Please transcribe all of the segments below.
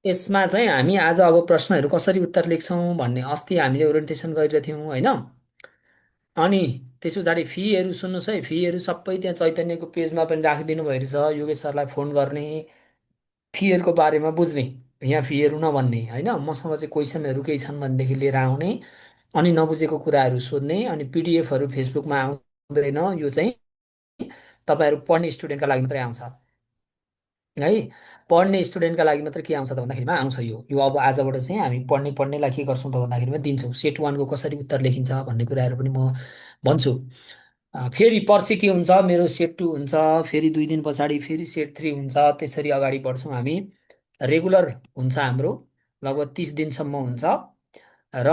यसमा चाहिँ हामी आज अब प्रश्नहरू कसरी उत्तर लेख्छौँ भन्ने अस्ति हामीले ओरिएन्टेसन गरिरहेको थियौँ होइन। अनि त्यस पछाडि फीहरू सुन्नुहोस् है, फीहरू सबै त्यहाँ चैतन्यको पेजमा पनि राखिदिनु भएको रहेछ। योगेश सरलाई फोन गर्ने, फीहरूको बारेमा बुझ्ने, यहाँ फीहरू नभन्ने होइन। मसँग चाहिँ क्वेसनहरू केही छन् भनेदेखि लिएर आउने, अनि नबुझेको कुराहरू सोध्ने। अनि पिडिएफहरू फेसबुकमा आउँदैन, यो चाहिँ तपाईँहरू पढ्ने स्टुडेन्टका लागि मात्रै आउँछ है। पढ्ने स्टुडेन्टका लागि मात्रै के आउँछ त भन्दाखेरिमा आउँछ यो अब आजबाट चाहिँ हामी पढ्नेलाई के गर्छौँ त भन्दाखेरिमा दिन्छौँ। सेट वानको कसरी उत्तर लेखिन्छ भन्ने कुराहरू पनि म भन्छु। फेरि पर्सि के हुन्छ, मेरो सेट टू हुन्छ, फेरि 2 दिन पछाडि फेरि सेट थ्री हुन्छ। त्यसरी अगाडि बढ्छौँ हामी। रेगुलर हुन्छ हाम्रो, लगभग 30 दिनसम्म हुन्छ। र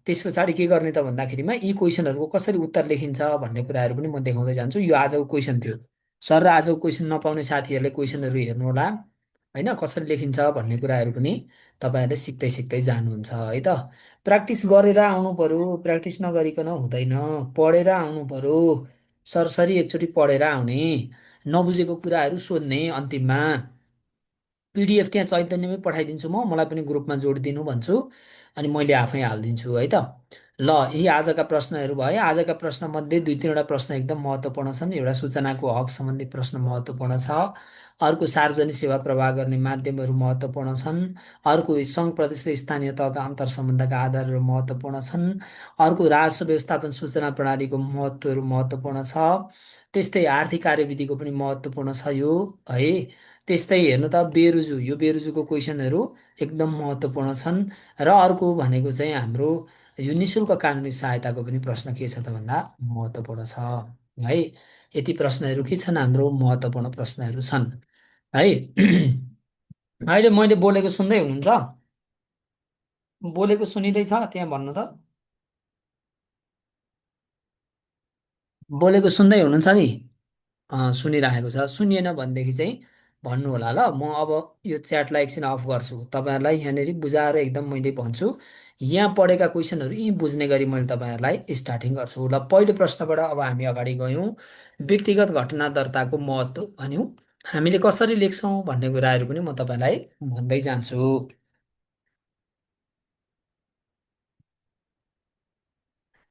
त्यस पछाडि के गर्ने त भन्दाखेरिमा यी क्वेसनहरूको कसरी उत्तर लेखिन्छ भन्ने कुराहरू पनि म देखाउँदै जान्छु। यो आजको क्वेसन थियो सर, र आजको क्वेसन नपाउने साथीहरूले क्वेसनहरू हेर्नुहोला होइन, कसरी लेखिन्छ भन्ने कुराहरू पनि तपाईँहरूले सिक्दै सिक्दै जानुहुन्छ है त। प्र्याक्टिस गरेर आउनु पर्यो, प्र्याक्टिस नगरिकन हुँदैन। पढेर आउनु पर्यो, सरसरी एकचोटि पढेर आउने, नबुझेको कुराहरू सोध्ने। अन्तिममा पिडिएफ त्यहाँ चैतन्यमै पठाइदिन्छु म, मलाई पनि ग्रुपमा जोडिदिनु भन्छु, अनि मैले आफै हालिदिन्छु है त। ल, यी आजका प्रश्नहरू भए। आजका प्रश्नमध्ये 2-3वटा प्रश्न एकदम महत्त्वपूर्ण छन्। एउटा सूचनाको हक सम्बन्धी प्रश्न महत्त्वपूर्ण छ। अर्को सार्वजनिक सेवा प्रवाह गर्ने माध्यमहरू महत्त्वपूर्ण छन्। अर्को सङ्घ प्रदेश र स्थानीय तहका अन्तर सम्बन्धका आधारहरू महत्त्वपूर्ण छन्। अर्को राजस्व व्यवस्थापन सूचना प्रणालीको महत्त्वहरू महत्त्वपूर्ण छ। त्यस्तै आर्थिक कार्यविधिको पनि महत्त्वपूर्ण छ यो है। त्यस्तै हेर्नु त बेरुजु, यो बेरुजुको क्वेसनहरू एकदम महत्त्वपूर्ण छन्। र अर्को भनेको चाहिँ हाम्रो यो निशुल्क कानुनी सहायताको पनि प्रश्न के छ त भन्दा महत्त्वपूर्ण छ है। यति प्रश्नहरू के छन्, हाम्रो महत्त्वपूर्ण प्रश्नहरू छन् है। अहिले मैले बोलेको सुन्दै हुनुहुन्छ? बोलेको सुनिँदैछ त्यहाँ भन्नु त? बोलेको सुन्दै हुनुहुन्छ नि? सुनिराखेको छ। सुनिएन भनेदेखि चाहिँ भन्नु होला ल। म अब यो च्याटलाई एकछिन अफ गर्छु, तपाईँहरूलाई यहाँनिर बुझाएर एकदम मैले भन्छु। यहाँ पढेका क्वेसनहरू यी बुझ्ने गरी मैले तपाईँहरूलाई स्टार्टिङ गर्छु। ल, पहिलो प्रश्नबाट अब हामी अगाडि गयौँ। व्यक्तिगत घटना दर्ताको महत्त्व भन्यौँ, हामीले कसरी लेख्छौँ भन्ने कुराहरू पनि म तपाईँलाई भन्दै जान्छु।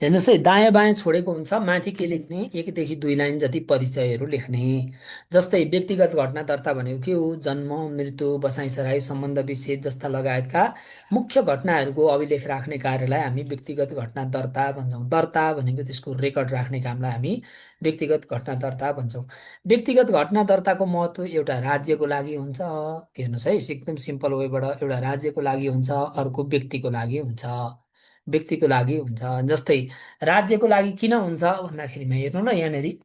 हेर्नुहोस् है, दायाँ बायाँ छोडेको हुन्छ, माथि के लेख्ने, 1 देखि 2 लाइन जति परिचयहरू लेख्ने। जस्तै व्यक्तिगत घटना दर्ता भनेको के हो? जन्म, मृत्यु, बसाइसराई, सम्बन्ध विच्छेद जस्ता लगायतका मुख्य घटनाहरूको अभिलेख राख्ने कार्यलाई हामी व्यक्तिगत घटना दर्ता भन्छौँ। दर्ता भनेको त्यसको रेकर्ड राख्ने कामलाई हामी व्यक्तिगत घटना दर्ता भन्छौँ। व्यक्तिगत घटना दर्ताको महत्त्व एउटा राज्यको लागि हुन्छ। हेर्नुहोस् है, एकदम सिम्पल वेबाट, एउटा राज्यको लागि हुन्छ, अर्को व्यक्तिको लागि हुन्छ। व्यक्तिको लागि हुन्छ। जस्तै राज्यको लागि किन हुन्छ भन्दाखेरिमा हेर्नु ल यहाँनिर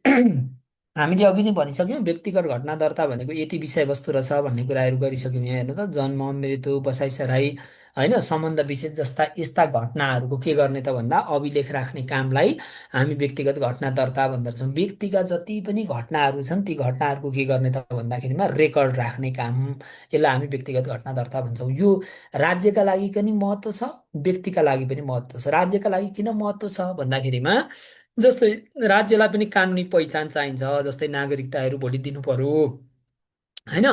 हामीले अघि नै भनिसक्यौँ, व्यक्तिगत घटना दर्ता भनेको यति विषयवस्तु रहेछ भन्ने कुराहरू गरिसक्यौँ। यहाँ हेर्नु त, जन्म, मृत्यु, बसाइसराई होइन, सम्बन्ध विच्छेद जस्ता यस्ता घटनाहरूको के गर्ने त भन्दा अभिलेख राख्ने कामलाई हामी व्यक्तिगत घटना दर्ता भन्दछौँ। व्यक्तिका जति पनि घटनाहरू छन् ती घटनाहरूको के गर्ने त भन्दाखेरिमा रेकर्ड राख्ने काम, यसलाई हामी व्यक्तिगत घटना दर्ता भन्छौँ। यो राज्यका लागि पनि महत्त्व छ, व्यक्तिका लागि पनि महत्त्व छ। राज्यका लागि किन महत्त्व छ भन्दाखेरिमा, जस्तै राज्यलाई पनि कानुनी पहिचान चाहिन्छ। जस्तै नागरिकताहरू भोलि दिनु पर्यो होइन।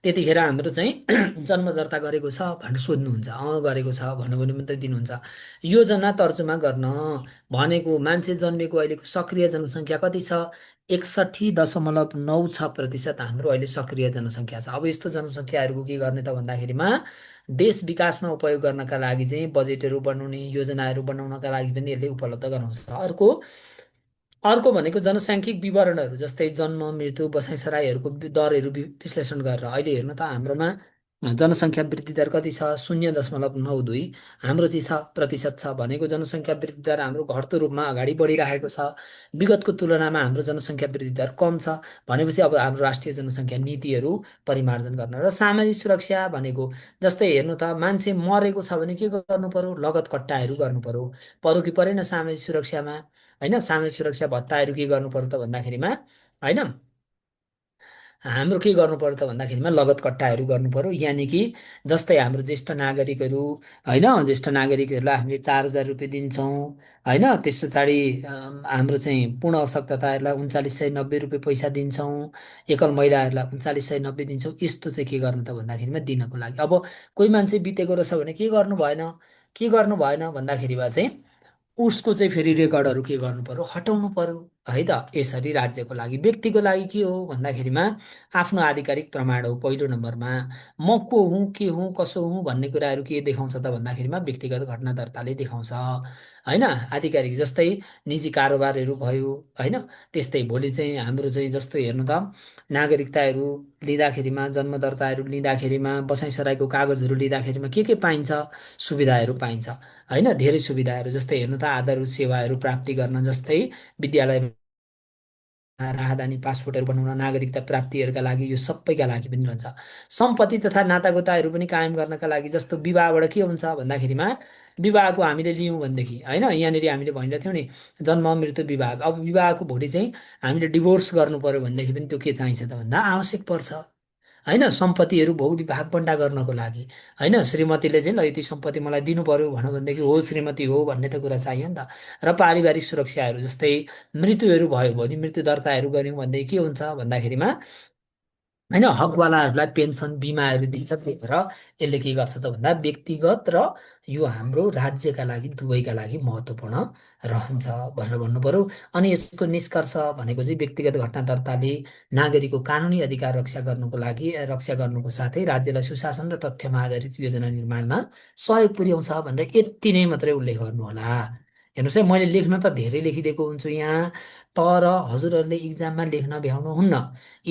त्यतिखेर हाम्रो चाहिँ जन्म दर्ता गरेको छ भनेर सोध्नुहुन्छ, गरेको छ भन्नु भने मात्रै दिनुहुन्छ। योजना तर्जुमा गर्न भनेको, मान्छे जन्मेको अहिलेको सक्रिय जनसङ्ख्या कति छ? 61.96% हाम्रो अहिले सक्रिय जनसङ्ख्या छ। अब यस्तो जनसङ्ख्याहरूको के गर्ने त भन्दाखेरिमा देश विकासमा उपयोग गर्नका लागि चाहिँ बजेटहरू बनाउने, योजनाहरू बनाउनका लागि पनि यसले उपलब्ध गराउँछ। अर्को अर्को भनेको जनसाङ्ख्यिक विवरणहरू, जस्तै जन्म, मृत्यु, बसाइसराईहरूको दरहरू विश्लेषण गरेर। अहिले हेर्नु त हाम्रोमा जनसङ्ख्या वृद्धि दर कति छ? 0.92 हाम्रो चाहिँ प्रतिशत छ। भनेको जनसङ्ख्या वृद्धि दर हाम्रो घट्दो रूपमा अगाडि बढिरहेको छ। विगतको तुलनामा हाम्रो जनसङ्ख्या वृद्धि दर कम छ। भनेपछि अब हाम्रो राष्ट्रिय जनसङ्ख्या नीतिहरू परिमार्जन गर्न। र सामाजिक सुरक्षा भनेको, जस्तै हेर्नु त, मान्छे मरेको छ भने के गर्नु पर्यो? लगत कट्टाहरू गर्नु पर्यो। पर्यो कि परेन सामाजिक सुरक्षामा होइन? सामाजिक सुरक्षा भत्ताहरू के गर्नु पर्यो त भन्दाखेरिमा होइन, हाम्रो के गर्नु पर्यो त भन्दाखेरिमा लगत कट्टाहरू गर्नु पर्यो, यानि कि जस्तै हाम्रो ज्येष्ठ नागरिकहरू, होइन, ज्येष्ठ नागरिकहरूलाई हामीले 4,000 रुपियाँ दिन्छौँ, होइन, त्यस पछाडि हाम्रो चाहिँ पूर्ण अशक्तताहरूलाई 3,990 रुपियाँ पैसा दिन्छौँ, एकल महिलाहरूलाई 3,990 दिन्छौँ। यस्तो चाहिँ के गर्नु त भन्दाखेरिमा दिनको लागि अब कोही मान्छे बितेको रहेछ भने के गर्नु भएन, के गर्नु भएन भन्दाखेरिमा चाहिँ उसको चाहिँ फेरि रेकर्डहरू के गर्नु पर्यो, हटाउनु पर्यो, है त। यसरी राज्यको लागि। व्यक्तिको लागि के हो भन्दाखेरिमा आफ्नो आधिकारिक प्रमाण हो पहिलो नम्बरमा। म को हुँ, के हुँ, कसो हुँ भन्ने कुराहरू के देखाउँछ त भन्दाखेरिमा व्यक्तिगत घटना दर्ताले देखाउँछ, होइन। आधिकारिक जस्तै निजी कारोबारहरू भयो, होइन। त्यस्तै भोलि चाहिँ हाम्रो चाहिँ जस्तो हेर्नु त नागरिकताहरू लिँदाखेरिमा, जन्म दर्ताहरू लिँदाखेरिमा, बसाइसराईको कागजहरू लिँदाखेरिमा के पाइन्छ, सुविधाहरू पाइन्छ, होइन। धेरै सुविधाहरू जस्तै हेर्नु त आधारभूत सेवाहरू प्राप्ति गर्न, जस्तै विद्यालय राहदानी पासपोर्टहरू बनाउन, नागरिकता प्राप्तिहरूका लागि, यो सबैका लागि पनि रहन्छ। सम्पत्ति तथा नातागोताहरू पनि कायम गर्नका लागि, जस्तो विवाहबाट के हुन्छ भन्दाखेरिमा विवाहको हामीले लियौँ भनेदेखि, होइन, यहाँनिर हामीले भनिरहेको थियौँ नि जन्म मृत्यु विवाह, अब विवाहको भोलि चाहिँ हामीले डिभोर्स गर्नु पर्यो भनेदेखि पनि त्यो के चाहिन्छ त भन्दा आवश्यक पर्छ, होइन। सम्पत्तिहरू भागबन्डा गर्नको लागि, होइन। श्रीमतीले चाहिँ ल यति सम्पत्ति मलाई दिनु पर्यो भनेदेखि हो श्रीमती हो भन्ने त कुरा चाहियो नि त। र पारिवारिक सुरक्षाहरू जस्तै मृत्युहरू भयो, भोलि मृत्यु दर्ताहरू गऱ्यौँ भनेदेखि के हुन्छ भन्दाखेरिमा, होइन, हकवालाहरूलाई पेन्सन बिमाहरू दिन्छ। त्यही भएर यसले के गर्छ त भन्दा व्यक्तिगत र यो हाम्रो राज्यका लागि दुवैका लागि महत्त्वपूर्ण रहन्छ भनेर भन्नु पर्यो। अनि यसको निष्कर्ष भनेको चाहिँ व्यक्तिगत घटना दर्ताले नागरिकको कानुनी अधिकार रक्षा गर्नुको लागि, रक्षा गर्नुको साथै राज्यलाई सुशासन र तथ्यमा आधारित योजना निर्माणमा सहयोग पुर्याउँछ भनेर यति नै मात्रै उल्लेख गर्नुहोला। हेर्नुहोस् है, मैले लेख्न त धेरै लेखिदिएको हुन्छु यहाँ, तर हजुरहरूले इक्जाममा लेख्न भ्याउनुहुन्न।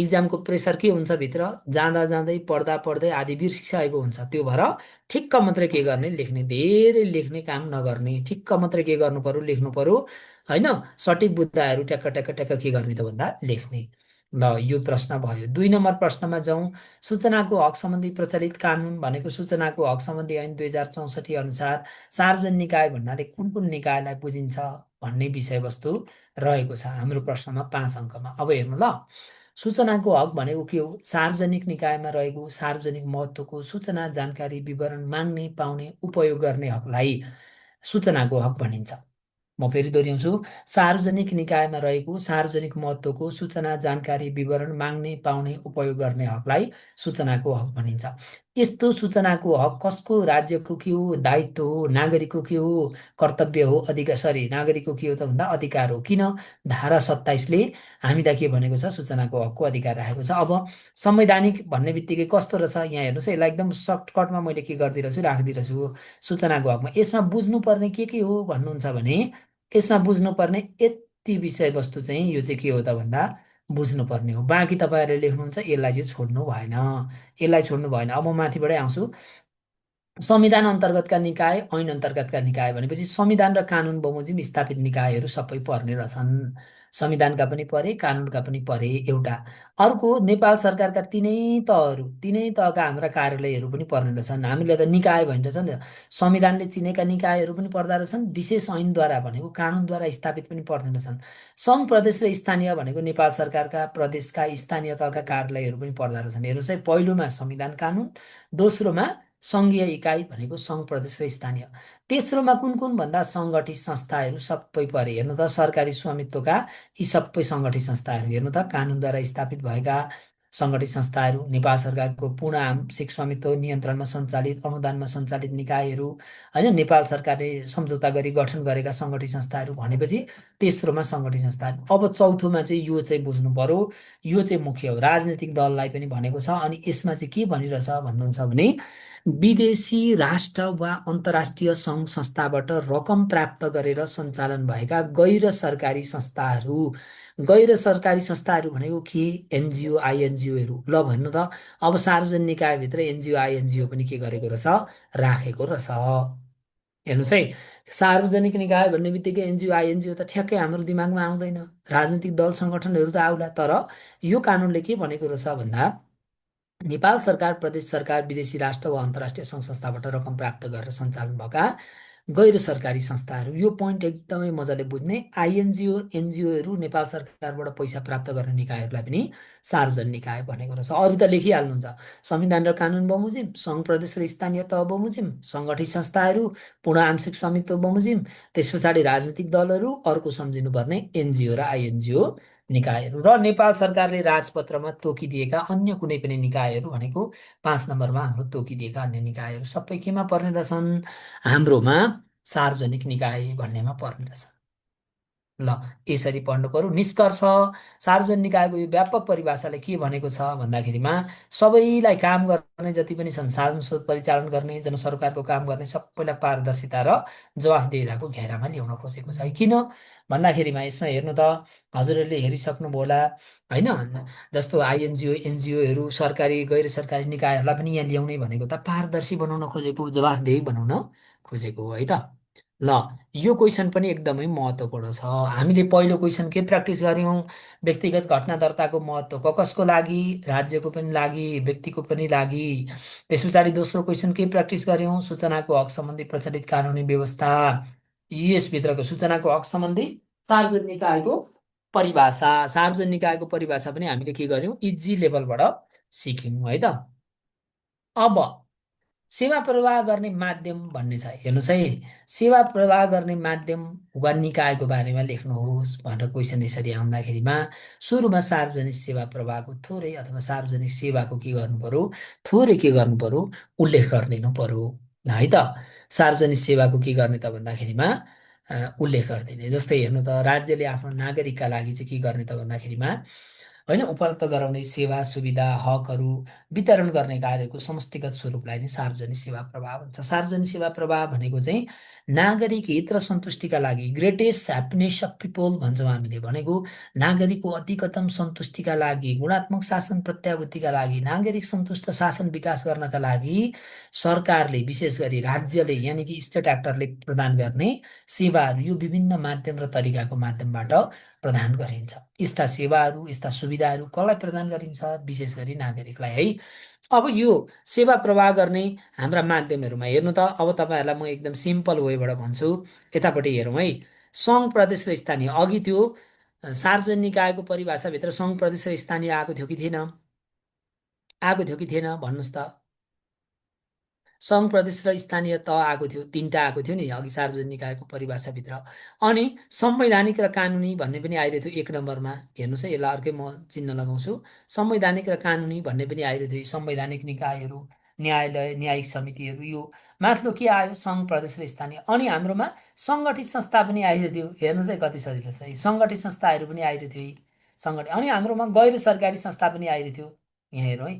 इक्जामको प्रेसर के हुन्छ भित्र, जाँदा जाँदै पढ्दा पढ्दै आदि बिर्सिसकेको हुन्छ। त्यो भएर ठिक्क मात्रै के गर्ने, लेख्ने, धेरै लेख्ने काम नगर्ने, ठिक्क मात्रै के गर्नु पर्यो, लेख्नु पर्यो, होइन। सठिक बुद्धाहरू ट्याक्क ट्याक्क ट्याक्क के गर्ने त भन्दा लेख्ने। ल, यो प्रश्न भयो। 2 नम्बर प्रश्नमा जाउँ। सूचनाको हक सम्बन्धी प्रचलित कानुन भनेको सूचनाको हक सम्बन्धी ऐन 2064 अनुसार सार्वजनिक निकाय भन्नाले कुन कुन निकायलाई बुझिन्छ भन्ने विषयवस्तु रहेको छ हाम्रो प्रश्नमा 5 अङ्कमा। अब हेर्नु ल, सूचनाको हक भनेको के हो, सार्वजनिक निकायमा रहेको सार्वजनिक महत्त्वको सूचना, जानकारी, विवरण माग्ने, पाउने, उपयोग गर्ने हकलाई सूचनाको हक भनिन्छ। म फेरि दोहोऱ्याउँछु, सार्वजनिक निकायमा रहेको सार्वजनिक महत्त्वको सूचना, जानकारी, विवरण माग्ने, पाउने, उपयोग गर्ने हकलाई सूचनाको हक भनिन्छ। यस्तो सूचनाको हक कसको, राज्यको के हो, दायित्व हो, नागरिकको के हो, कर्तव्य हो, अधिकार, सरी, नागरिकको के हो त भन्दा अधिकार हो। किन, धारा 27ले हामीलाई के भनेको छ, सूचनाको हकको अधिकार राखेको छ। अब संवैधानिक भन्ने बित्तिकै कस्तो रहेछ यहाँ हेर्नुहोस् है, यसलाई एकदम सर्टकटमा मैले के गरिदिइरहेको छु, राखिदिइरहेको छु। सूचनाको हकमा यसमा बुझ्नुपर्ने के हो भन्नुहुन्छ भने, यसमा बुझ्नुपर्ने यति विषयवस्तु चाहिँ यो चाहिँ के हो त भन्दा बुझ्नुपर्ने हो। बाँकी तपाईँहरूले लेख्नुहुन्छ, यसलाई चाहिँ छोड्नु भएन, यसलाई छोड्नु भएन। अब म माथिबाटै आउँछु। संविधान अन्तर्गतका निकाय, ऐन अन्तर्गतका निकाय भनेपछि संविधान र कानुन बमोजिम स्थापित निकायहरू सबै पर्ने रहेछन्। संविधानका पनि परे, कानुनका पनि परे एउटा। अर्को, नेपाल सरकारका तिनै तहका हाम्रा कार्यालयहरू पनि पर्ने रहेछन्। हामीले त निकाय भनिरहेछ नि त। संविधानले चिनेका निकायहरू पनि पर्दा रहेछन्, विशेष ऐनद्वारा भनेको कानुनद्वारा स्थापित पनि पर्ने रहेछन्। सङ्घ, प्रदेश र स्थानीय भनेको नेपाल सरकारका प्रदेशका स्थानीय तहका कार्यालयहरू पनि पर्दा रहेछन्। हेर्नुहोस् है, पहिलोमा संविधान कानुन, दोस्रोमा सङ्घीय इकाइ भनेको सङ्घ, प्रदेश र स्थानीय, तेस्रोमा कुन कुन भन्दा सङ्गठित संस्थाहरू सबै परे। हेर्नु त सरकारी स्वामित्वका यी सबै सङ्गठित संस्थाहरू, हेर्नु त कानुनद्वारा स्थापित भएका सङ्गठित संस्थाहरू, नेपाल सरकारको पूर्ण आंशिक स्वामित्व नियन्त्रणमा सञ्चालित, अनुदानमा सञ्चालित निकायहरू, होइन, नेपाल सरकारले सम्झौता गरी गठन गरेका सङ्गठित संस्थाहरू भनेपछि तेस्रोमा सङ्गठित संस्थाहरू। अब चौथोमा चाहिँ यो चाहिँ बुझ्नु पर्यो, यो चाहिँ मुख्य हो, राजनीतिक दललाई पनि भनेको छ। अनि यसमा चाहिँ के भनिरहेछ भन्नुहुन्छ भने, विदेशी राष्ट्र वा अन्तर्राष्ट्रिय सङ्घ संस्थाबाट रकम प्राप्त गरेर सञ्चालन भएका गैर सरकारी संस्थाहरू, गैर सरकारी संस्थाहरू भनेको के, एनजिओ, आइएनजिओहरू। ल भन्नु त, अब सार्वजनिक निकायभित्र एनजिओ, आइएनजिओ पनि के गरेको रहेछ, राखेको रहेछ। हेर्नुहोस् है, सार्वजनिक निकाय भन्ने बित्तिकै एनजिओ, आइएनजिओ त ठ्याक्कै हाम्रो दिमागमा आउँदैन, राजनीतिक दल सङ्गठनहरू त आउला। तर यो कानुनले के भनेको रहेछ भन्दा, नेपाल सरकार, प्रदेश सरकार, विदेशी राष्ट्र वा अन्तर्राष्ट्रिय सङ्घ संस्थाबाट रकम प्राप्त गरेर सञ्चालन भएका गैर सरकारी संस्थाहरू, यो पोइन्ट एकदमै मजाले बुझ्ने। आइएनजिओ एनजिओहरू नेपाल सरकारबाट पैसा प्राप्त गर्ने निकायहरूलाई पनि सार्वजनिक निकाय भनेको रहेछ। अरू त लेखिहाल्नुहुन्छ, संविधान र कानुन बमोजिम, सङ्घ प्रदेश र स्थानीय तह बमोजिम, सङ्गठित संस्थाहरू, पूर्ण आंशिक स्वामित्व बमोजिम, त्यस पछाडि राजनीतिक दलहरू, अर्को सम्झिनुपर्ने एनजिओ र आइएनजिओ निकायहरू, र नेपाल सरकारले राजपत्रमा तोकिदिएका अन्य कुनै पनि निकायहरू भनेको 5 नम्बरमा हाम्रो तोकिदिएका अन्य निकायहरू सबै केमा पर्ने रहेछन्? हाम्रोमा सार्वजनिक निकाय भन्नेमा पर्ने रहेछ। ल, यसरी पढ्नु पर्यो। निष्कर्ष, सार्वजनिक निकायको यो व्यापक परिभाषाले के भनेको छ भन्दाखेरिमा सबैलाई काम गर्ने जति पनि छन्, साधन स्रोत परिचालन गर्ने, जनसरकारको काम गर्ने सबैलाई पारदर्शिता र जवाफदेहिताको घेरामा ल्याउन खोजेको छ। किन भन्दाखेरिमा यसमा हेर्नु त, हजुरहरूले हेरिसक्नुभयो होला होइन, जस्तो आइएनजिओ एनजिओहरू, सरकारी गैर सरकारी निकायहरूलाई पनि यहाँ ल्याउने भनेको त पारदर्शी बनाउन खोजेको, जवाफदेही बनाउन खोजेको हो है त। ल, यो क्वेसन पनि एकदमै महत्त्वपूर्ण छ। हामीले पहिलो क्वेसन के प्र्याक्टिस गऱ्यौँ? व्यक्तिगत घटना दर्ताको महत्त्व कसको लागि? राज्यको पनि लागि, व्यक्तिको पनि लागि। त्यस पछाडि दोस्रो क्वेसन के प्र्याक्टिस गऱ्यौँ? सूचनाको हक सम्बन्धी प्रचलित कानुनी व्यवस्था, यसभित्रको सूचनाको हक सम्बन्धी सार्वजनिक निकायको परिभाषा। सार्वजनिक निकायको परिभाषा पनि हामीले के गर्यौँ? इजी लेभलबाट सिक्यौँ है त। अब सेवा प्रवाह गर्ने माध्यम भन्ने छ, हेर्नुहोस् है। सेवा प्रवाह गर्ने माध्यम वा निकायको बारेमा लेख्नुहोस् भनेर क्वेसन यसरी आउँदाखेरिमा सुरुमा सार्वजनिक सेवा प्रवाहको थोरै अथवा सार्वजनिक सेवाको के गर्नु पर्यो, थोरै के गर्नु पर्यो, उल्लेख गरिदिनु पर्यो है त। सार्वजनिक सेवाको के गर्ने त भन्दाखेरिमा उल्लेख गरिदिने। जस्तै हेर्नु त, राज्यले आफ्नो नागरिकका लागि चाहिँ के गर्ने त भन्दाखेरिमा होइन, उपलब्ध गराउने सेवा सुविधा हकहरू वितरण गर्ने कार्यको समष्टिगत स्वरूपलाई नै सार्वजनिक सेवा प्रवाह भन्छ। सार्वजनिक सेवा प्रवाह भनेको चाहिँ नागरिक हित र सन्तुष्टिका लागि, ग्रेटेस्ट ह्याप्पिनेस अफ पिपल भन्छौँ हामीले, भनेको नागरिकको अधिकतम सन्तुष्टिका लागि, गुणात्मक शासन प्रत्याभूतिका लागि, नागरिक सन्तुष्ट शासन विकास गर्नका लागि सरकारले, विशेष गरी राज्यले यानि कि स्टेट एक्टरले प्रदान गर्ने सेवाहरू यो विभिन्न माध्यम र तरिकाको माध्यमबाट प्रदान गरिन्छ। यस्ता सेवाहरू, यस्ता सुविधाहरू कसलाई प्रदान गरिन्छ? विशेष गरी नागरिकलाई है। अब यो सेवा प्रवाह गर्ने हाम्रा माध्यमहरूमा हेर्नु त, अब तपाईँहरूलाई म एकदम सिम्पल वेबाट भन्छु। यतापट्टि हेरौँ है। सङ्घ प्रदेश र स्थानीय, अघि त्यो सार्वजनिक निकायको परिभाषाभित्र सङ्घ प्रदेश र स्थानीय आएको थियो कि थिएन? आएको थियो कि थिएन भन्नुहोस् त? सङ्घ प्रदेश र स्थानीय तह आएको थियो, तिनवटा आएको थियो नि अघि सार्वजनिक निकायको परिभाषाभित्र। अनि संवैधानिक र कानुनी भन्ने पनि आइरहेको थियो 1 नम्बरमा। हेर्नुहोस् है, यसलाई अर्कै म चिन्ह लगाउँछु। संवैधानिक र कानुनी भन्ने पनि आइरहेको थियो। संवैधानिक निकायहरू, न्यायालय, न्यायिक समितिहरू, यो माथिल्लो के आयो? सङ्घ प्रदेश र स्थानीय। अनि हाम्रोमा सङ्गठित संस्था पनि आइरहेको थियो। हेर्नुहोस् है कति सजिलो छ। सङ्गठित संस्थाहरू पनि आइरहेको थियो सङ्गठित। अनि हाम्रोमा गैर सरकारी संस्था पनि आइरहेको थियो। यहाँ हेरौँ है,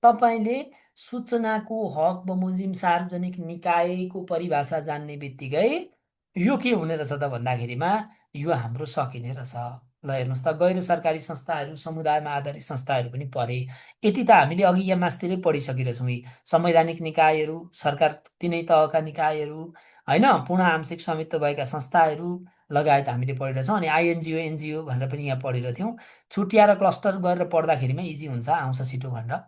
तपाईँले सूचनाको हक बमोजिम सार्वजनिक निकायको परिभाषा जान्ने बित्तिकै यो के हुने रहेछ त भन्दाखेरिमा यो हाम्रो सकिने रहेछ। ल हेर्नुहोस् त, गैर सरकारी संस्थाहरू, समुदायमा आधारित संस्थाहरू पनि परे। यति त हामीले अघि यहाँ मास्तिरै पढिसकिरहेछौँ। यी संवैधानिक निकायहरू, सरकार तिनै तहका निकायहरू होइन, पूर्ण आंशिक स्वामित्व भएका संस्थाहरू लगायत हामीले पढिरहेछौँ। अनि आइएनजिओ एनजिओ भनेर पनि यहाँ पढिरहेको थियौँ। छुट्याएर क्लस्टर गरेर पढ्दाखेरिमा इजी हुन्छ, आउँछ छिटो भनेर।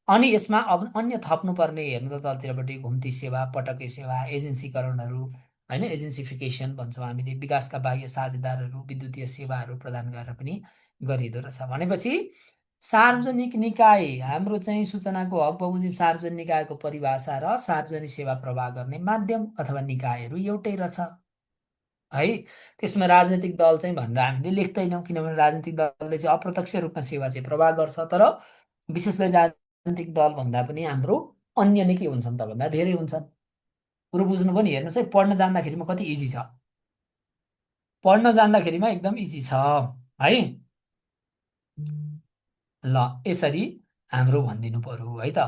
अनि यसमा अब अन्य थप्नुपर्ने हेर्नु त तलतिरपट्टि घुम्ती सेवा, पटके सेवा, एजेन्सीकरणहरू होइन, एजेन्सिफिकेसन भन्छौँ हामीले, विकासका बाह्य साझेदारहरू, विद्युतीय सेवाहरू प्रदान गरेर पनि गरिँदो रहेछ। भनेपछि सार्वजनिक निकाय हाम्रो चाहिँ सूचनाको हक बमोजिम सार्वजनिक निकायको परिभाषा र सार्वजनिक सेवा प्रवाह गर्ने माध्यम अथवा निकायहरू एउटै रहेछ है। त्यसमा राजनैतिक दल चाहिँ भनेर हामीले लेख्दैनौँ, किनभने राजनीतिक दलले चाहिँ अप्रत्यक्ष रूपमा सेवा चाहिँ प्रवाह गर्छ। तर विशेष गरी राजनीतिक दल भन्दा पनि हाम्रो अन्य नै के हुन्छन् त भन्दा धेरै हुन्छन्। कुरो बुझ्नु पनि, हेर्नुहोस् है, पढ्न जान्दाखेरिमा कति इजी छ। पढ्न जान्दाखेरिमा एकदम इजी छ है। ल, यसरी हाम्रो भनिदिनु पर्यो है त।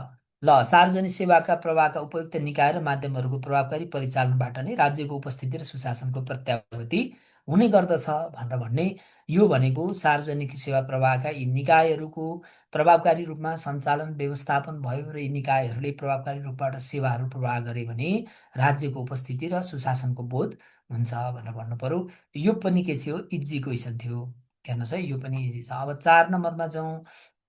ल, सार्वजनिक सेवाका प्रवाहका उपयुक्त निकाय र माध्यमहरूको प्रभावकारी परिचालनबाट नै राज्यको उपस्थिति र सुशासनको प्रत्याभूति हुने गर्दछ भनेर भन्ने। यो भनेको सार्वजनिक सेवा प्रवाहका यी निकायहरूको प्रभावकारी रूपमा सञ्चालन व्यवस्थापन भयो र यी निकायहरूले प्रभावकारी रूपबाट सेवाहरू प्रवाह गरे भने राज्यको उपस्थिति र सुशासनको बोध हुन्छ भनेर भन्नु पर्यो। यो पनि के थियो? इजी क्वेसन थियो। हेर्नुहोस् है, यो पनि इजी छ। अब 4 नम्बरमा जाउँ।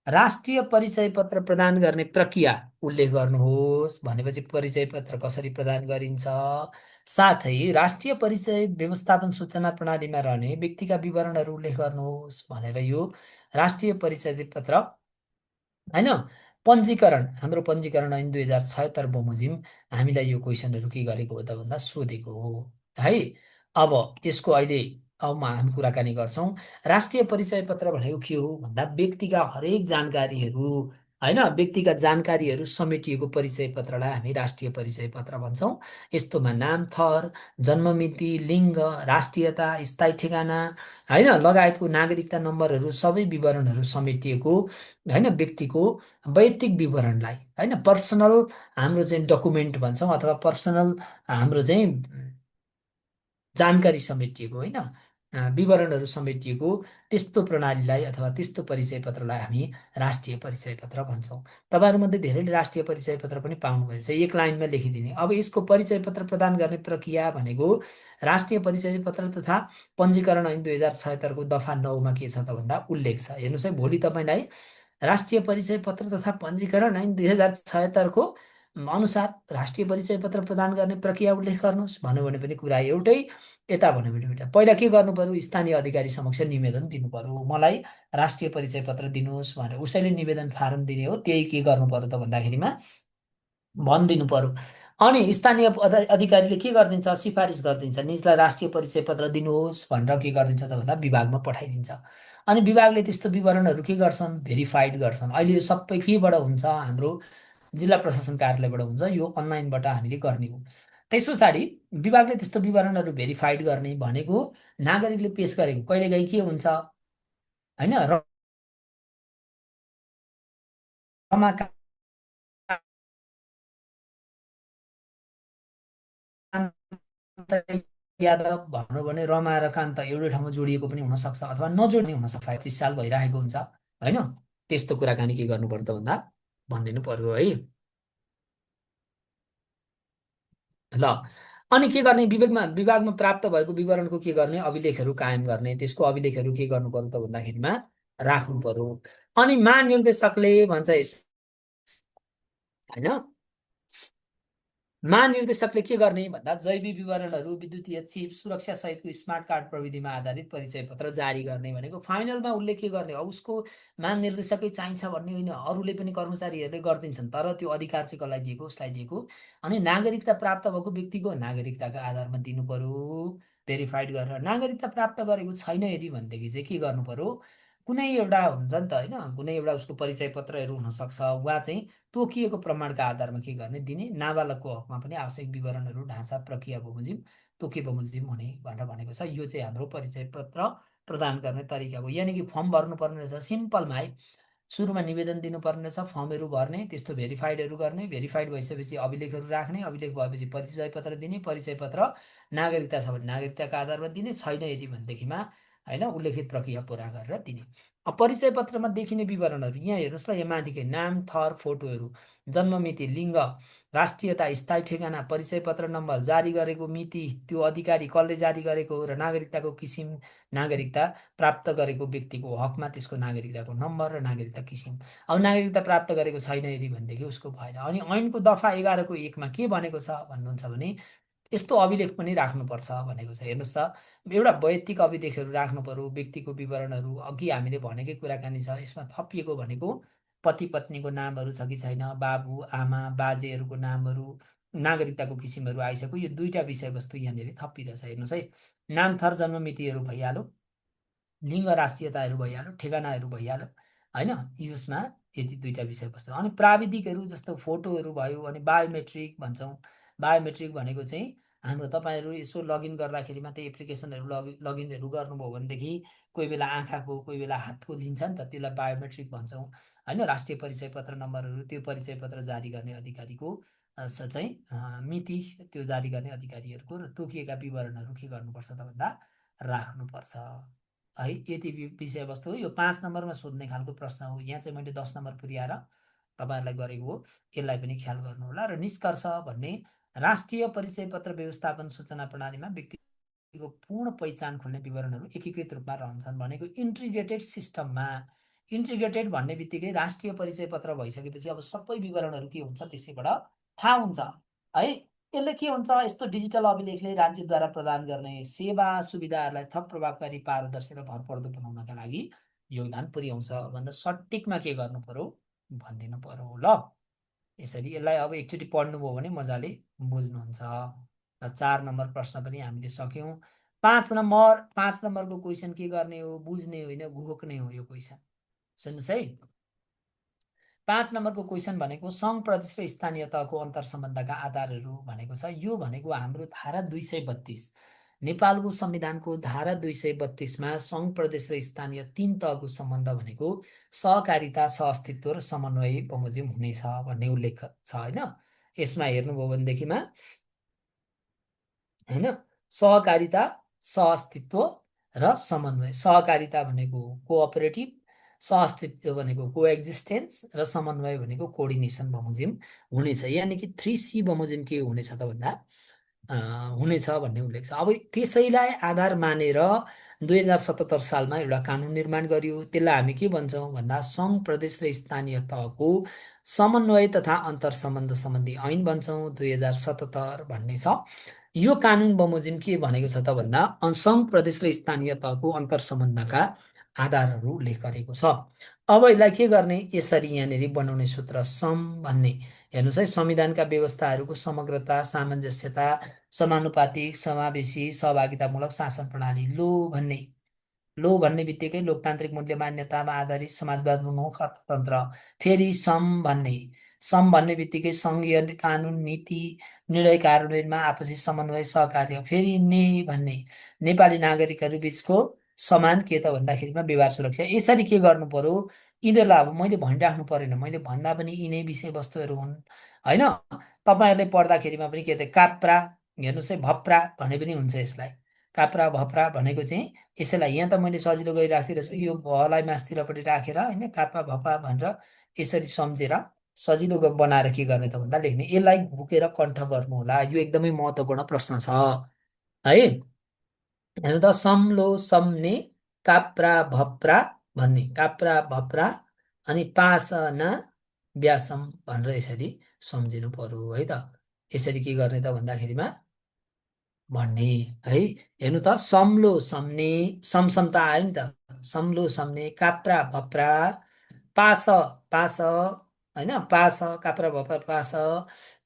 राष्ट्रिय परिचय पत्र प्रदान गर्ने प्रक्रिया उल्लेख गर्नुहोस् भनेपछि परिचय पत्र कसरी प्रदान गरिन्छ, साथै राष्ट्रिय परिचय व्यवस्थापन सूचना प्रणालीमा रहने व्यक्तिका विवरणहरू उल्लेख गर्नुहोस् भनेर यो राष्ट्रिय परिचय पत्र होइन पञ्जीकरण हाम्रो पञ्जीकरण ऐन 2076 बमोजिम हामीलाई यो क्वेसनहरू के गरेको हो त भन्दा सोधेको हो है। अब यसको अहिले अब हामी कुराकानी गर्छौँ। राष्ट्रिय परिचय पत्र भनेको के हो भन्दा व्यक्तिका हरेक जानकारीहरू होइन व्यक्तिगत जानकारीहरू समेटिएको परिचय पत्रलाई हामी राष्ट्रिय परिचय पत्र भन्छौँ। यस्तोमा नाम थर जन्ममिति लिङ्ग राष्ट्रियता स्थायी ठेगाना होइन लगायतको नागरिकता नम्बरहरू सबै विवरणहरू समेटिएको होइन व्यक्तिको वैयक्तिक विवरणलाई होइन पर्सनल हाम्रो चाहिँ डकुमेन्ट भन्छौँ अथवा पर्सनल हाम्रो चाहिँ जानकारी समेटिएको होइन विवरणहरू समेटिएको त्यस्तो प्रणालीलाई अथवा त्यस्तो परिचय पत्रलाई हामी राष्ट्रिय परिचय पत्र भन्छौँ। तपाईँहरूमध्ये धेरैले राष्ट्रिय परिचय पत्र पनि पाउनुभएको छ एक लाइनमा लेखिदिने। अब यसको परिचय पत्र प्रदान गर्ने प्रक्रिया भनेको राष्ट्रिय परिचय पत्र तथा पञ्जीकरण ऐन 2076 दफा 9मा के छ त भन्दा उल्लेख छ। हेर्नुहोस् है भोलि तपाईँलाई राष्ट्रिय परिचय पत्र तथा पञ्जीकरण ऐन 2076को अनुसार राष्ट्रिय परिचय पत्र प्रदान गर्ने प्रक्रिया उल्लेख गर्नुहोस् भन्यो भने पनि कुरा एउटै। यता भन्यो भने एउटा पहिला के गर्नु पर्यो स्थानीय अधिकारी समक्ष निवेदन दिनु पर्यो मलाई राष्ट्रिय परिचय पत्र दिनुहोस् भनेर उसैले निवेदन फारम दिने हो त्यही के गर्नु पर्यो त भन्दाखेरिमा भनिदिनु पर्यो। अनि स्थानीय अधिकारीले के गरिदिन्छ सिफारिस गरिदिन्छ निजलाई राष्ट्रिय परिचय पत्र दिनुहोस् भनेर के गरिदिन्छ त भन्दा विभागमा पठाइदिन्छ। अनि विभागले त्यस्तो विवरणहरू के गर्छन् भेरिफाइड गर्छन्। अहिले यो सबै केबाट हुन्छ हाम्रो जिल्ला प्रशासन कार्यालयबाट हुन्छ यो अनलाइनबाट हामीले गर्ने हो। त्यस पछाडि विभागले त्यस्तो विवरणहरू भेरिफाइड गर्ने भनेको नागरिकले पेस गरेको कहिलेकाहीँ के हुन्छ होइन रमाकान्त यादव भन्नु भने रमा र कान्त एउटै ठाउँमा जोडिएको पनि हुनसक्छ अथवा नजोड्ने हुनसक्छ 25 साल भइरहेको हुन्छ होइन। त्यस्तो कुराकानी के गर्नु पर्यो त भन्दा भनिदिनु पर्यो है। ल अनि के गर्ने विभागमा प्राप्त भएको विवरणको के गर्ने अभिलेखहरू कायम गर्ने त्यसको अभिलेखहरू के गर्नु पर्यो त भन्दाखेरिमा राख्नु पर्यो। अनि महानिर्देशकले भन्छ होइन महानिर्देशकले के गर्ने भन्दा जैविक विवरणहरू विद्युतीय चिप सुरक्षा सहितको स्मार्ट कार्ड प्रविधिमा आधारित परिचय पत्र जारी गर्ने भनेको फाइनलमा उसले के गर्ने अब उसको महानिर्देशकै चाहिन्छ भन्ने होइन अरूले पनि कर्मचारीहरूले गरिदिन्छन् तर त्यो अधिकार चाहिँ कसलाई दिएको उसलाई दिएको। अनि नागरिकता प्राप्त भएको व्यक्तिको नागरिकताको आधारमा दिनु पर्यो भेरिफाइड गरेर नागरिकता प्राप्त गरेको छैन यदि भनेदेखि चाहिँ के गर्नु पर्यो कुनै एउटा हुन्छ नि त होइन कुनै एउटा उसको परिचय पत्रहरू हुनसक्छ वा चाहिँ तोकिएको प्रमाणका आधारमा के गर्ने दिने नाबालकको हकमा पनि आवश्यक विवरणहरू ढाँचा प्रक्रिया बमोजिम तोके बमोजिम हुने भनेर भनेको छ। यो चाहिँ हाम्रो परिचय पत्र प्रदान गर्ने तरिका हो। यानि कि फर्म भर्नुपर्ने रहेछ सिम्पलमा है सुरुमा निवेदन दिनुपर्ने रहेछ फर्महरू भर्ने त्यस्तो भेरिफाइडहरू गर्ने भेरिफाइड भइसकेपछि अभिलेखहरू राख्ने अभिलेख भएपछि परिचय पत्र दिने परिचय पत्र नागरिकता छ भने नागरिकताको आधारमा दिने छैन यदि भनेदेखिमा होइन उल्लेखित प्रक्रिया पुरा गरेर दिने। अब परिचय पत्रमा देखिने विवरणहरू यहाँ हेर्नुहोस् ल यहाँ माथिकै नाम थर फोटोहरू जन्ममिति लिङ्ग राष्ट्रियता स्थायी ठेगाना परिचय पत्र नम्बर जारी गरेको मिति त्यो अधिकारी कसले जारी गरेको हो र नागरिकताको किसिम नागरिकता प्राप्त गरेको व्यक्तिको हकमा त्यसको नागरिकताको नम्बर र नागरिकता किसिम। अब नागरिकता प्राप्त गरेको छैन यदि भनेदेखि उसको भएन। अनि ऐनको दफा 11को 1मा के भनेको छ भन्नुहुन्छ भने यस्तो अभिलेख पनि राख्नुपर्छ भनेको छ। हेर्नुहोस् त एउटा वैयक्तिक अभिलेखहरू राख्नु पर्यो व्यक्तिको विवरणहरू अघि हामीले भनेकै कुराकानी छ यसमा थपिएको भनेको पति पत्नीको नामहरू छ कि छैन बाबु आमा बाजेहरूको नामहरू नागरिकताको किसिमहरू आइसक्यो यो दुईटा विषयवस्तु यहाँनिर थपिँदछ। हेर्नुहोस् है नाम थर जन्ममितिहरू भइहाल्यो लिङ्ग राष्ट्रियताहरू भइहाल्यो ठेगानाहरू भइहाल्यो होइन यसमा यति दुईटा विषयवस्तु। अनि प्राविधिकहरू जस्तो फोटोहरू भयो अनि बायोमेट्रिक भन्छौँ बायोमेट्रिक भनेको चाहिँ हाम्रो तपाईँहरू यसो लगइन गर्दाखेरिमा त्यो एप्लिकेसनहरू लगइनहरू गर्नुभयो भनेदेखि कोही बेला आँखाको कोही बेला हातको लिन्छ नि त त्यसलाई बायोमेट्रिक भन्छौँ होइन। राष्ट्रिय परिचय पत्र नम्बरहरू त्यो परिचय पत्र जारी गर्ने अधिकारीको चाहिँ मिति त्यो जारी गर्ने अधिकारीहरूको र तोकिएका विवरणहरू के गर्नुपर्छ त भन्दा राख्नुपर्छ है। यति विषयवस्तु हो यो 5 नम्बरमा सोध्ने खालको प्रश्न हो। यहाँ चाहिँ मैले 10 नम्बर पुर्याएर तपाईँहरूलाई गरेको हो यसलाई पनि ख्याल गर्नुहोला। र निष्कर्ष भन्ने राष्ट्रिय परिचय पत्र व्यवस्थापन सूचना प्रणालीमा व्यक्तिको पूर्ण पहिचान खोल्ने विवरणहरू एकीकृत रूपमा रहन्छन् भनेको इन्टिग्रेटेड सिस्टममा। इन्टिग्रेटेड भन्ने बित्तिकै राष्ट्रिय परिचय पत्र भइसकेपछि अब सबै विवरणहरू के हुन्छ त्यसैबाट थाहा हुन्छ है। यसले के हुन्छ, यस्तो डिजिटल अभिलेखले राज्यद्वारा प्रदान गर्ने सेवा सुविधाहरूलाई थप प्रभावकारी, पारदर्शी र भरपर्दो बनाउनका लागि योगदान पुर्याउँछ भनेर सटिकमा के गर्नु पर्यो भनिदिनु पर्यो ल। यसरी यसलाई अब एकचोटि पढ्नुभयो भने मजाले बुझ्नुहुन्छ। र 4 नम्बर प्रश्न पनि हामीले सक्यौँ। 5 नम्बरको क्वेसन के गर्ने हो, बुझ्ने होइन घोक्ने हो यो क्वेसन। सुन्नुहोस् है, 5 नम्बरको क्वेसन भनेको सङ्घ प्रदेश र स्थानीय तहको अन्तर सम्बन्धका आधारहरू भनेको छ। यो भनेको हाम्रो धारा 232 नेपालको संविधानको धारा 232मा सङ्घ प्रदेश र स्थानीय 3 तहको सम्बन्ध भनेको सहकारिता, सहअस्तित्व र समन्वय बमोजिम हुनेछ भन्ने उल्लेख छ होइन। यसमा हेर्नुभयो भनेदेखिमा होइन, सहकारिता, सहअस्तित्व र समन्वय। सहकारिता भनेको कोअपरेटिभ, सहअस्तित्व भनेको कोएक्जिस्टेन्स र समन्वय भनेको कोअर्डिनेसन बमोजिम हुनेछ। यानि कि 3C बमोजिम के हुनेछ त भन्दा हुनेछ भन्ने उल्लेख छ। अब त्यसैलाई आधार मानेर 2077 सालमा एउटा कानुन निर्माण गरियो। त्यसलाई हामी के भन्छौँ भन्दा सङ्घ प्रदेश र स्थानीय तहको समन्वय तथा अन्तर सम्बन्ध सम्बन्धी ऐन भन्छौँ, 2077 भन्ने छ। यो कानुन बमोजिम के भनेको छ त भन्दा सङ्घ प्रदेश र स्थानीय तहको अन्तर सम्बन्धका आधारहरू उल्लेख गरेको छ। अब यसलाई के गर्ने, यसरी यहाँनिर बनाउने सूत्र सम भन्ने। हेर्नुहोस् है, संविधानका व्यवस्थाहरूको समग्रता, सामञ्जस्यता, समानुपातिक, समावेशी, सहभागितामूलक शासन प्रणाली। लो भन्ने बित्तिकै लोकतान्त्रिक मूल्य मान्यतामा आधारित समाजवादोन्मुख अर्थतन्त्र। फेरि सम भन्ने बित्तिकै सङ्घीय कानुन, नीति, निर्णय कार्यान्वयनमा आपसी समन्वय, सहकार्य। फेरि भन्ने नेपाली नागरिकहरू बिचको समान के त भन्दाखेरिमा व्यवहार सुरक्षा। यसरी के गर्नु पर्यो, यिनीहरूलाई अब मैले भनिराख्नु परेन, मैले भन्दा पनि यिनै विषयवस्तुहरू हुन् होइन। तपाईँहरूले पढ्दाखेरिमा पनि के त काप्रा, हेर्नुहोस् है, भप्रा भने पनि हुन्छ यसलाई। काप्रा भप्रा भनेको चाहिँ यसैलाई यहाँ त मैले सजिलो गरी राखिदिएको छु, यो भलाई मास्तिरपट्टि राखेर होइन, काप्पा भप्पा भनेर यसरी सम्झेर सजिलो बनाएर के गर्ने त भन्दा लेख्ने। यसलाई घोकेर कण्ठ गर्नु होला, यो एकदमै महत्त्वपूर्ण प्रश्न छ है। हेर्नु त, सम्लो सम्ने काप्रा भप्रा भन्ने, काप्रा भप्रा अनि पासना व्यासम भनेर यसरी सम्झिनु पर्यो है त। यसरी के गर्ने त भन्दाखेरिमा भन्ने है। हेर्नु त, सम्लो सम्ने, समसमता आयो नि त, सम्लो सम्ने काप्रा भप्रा, पास पास होइन, पास काप्रा भप्रा पास।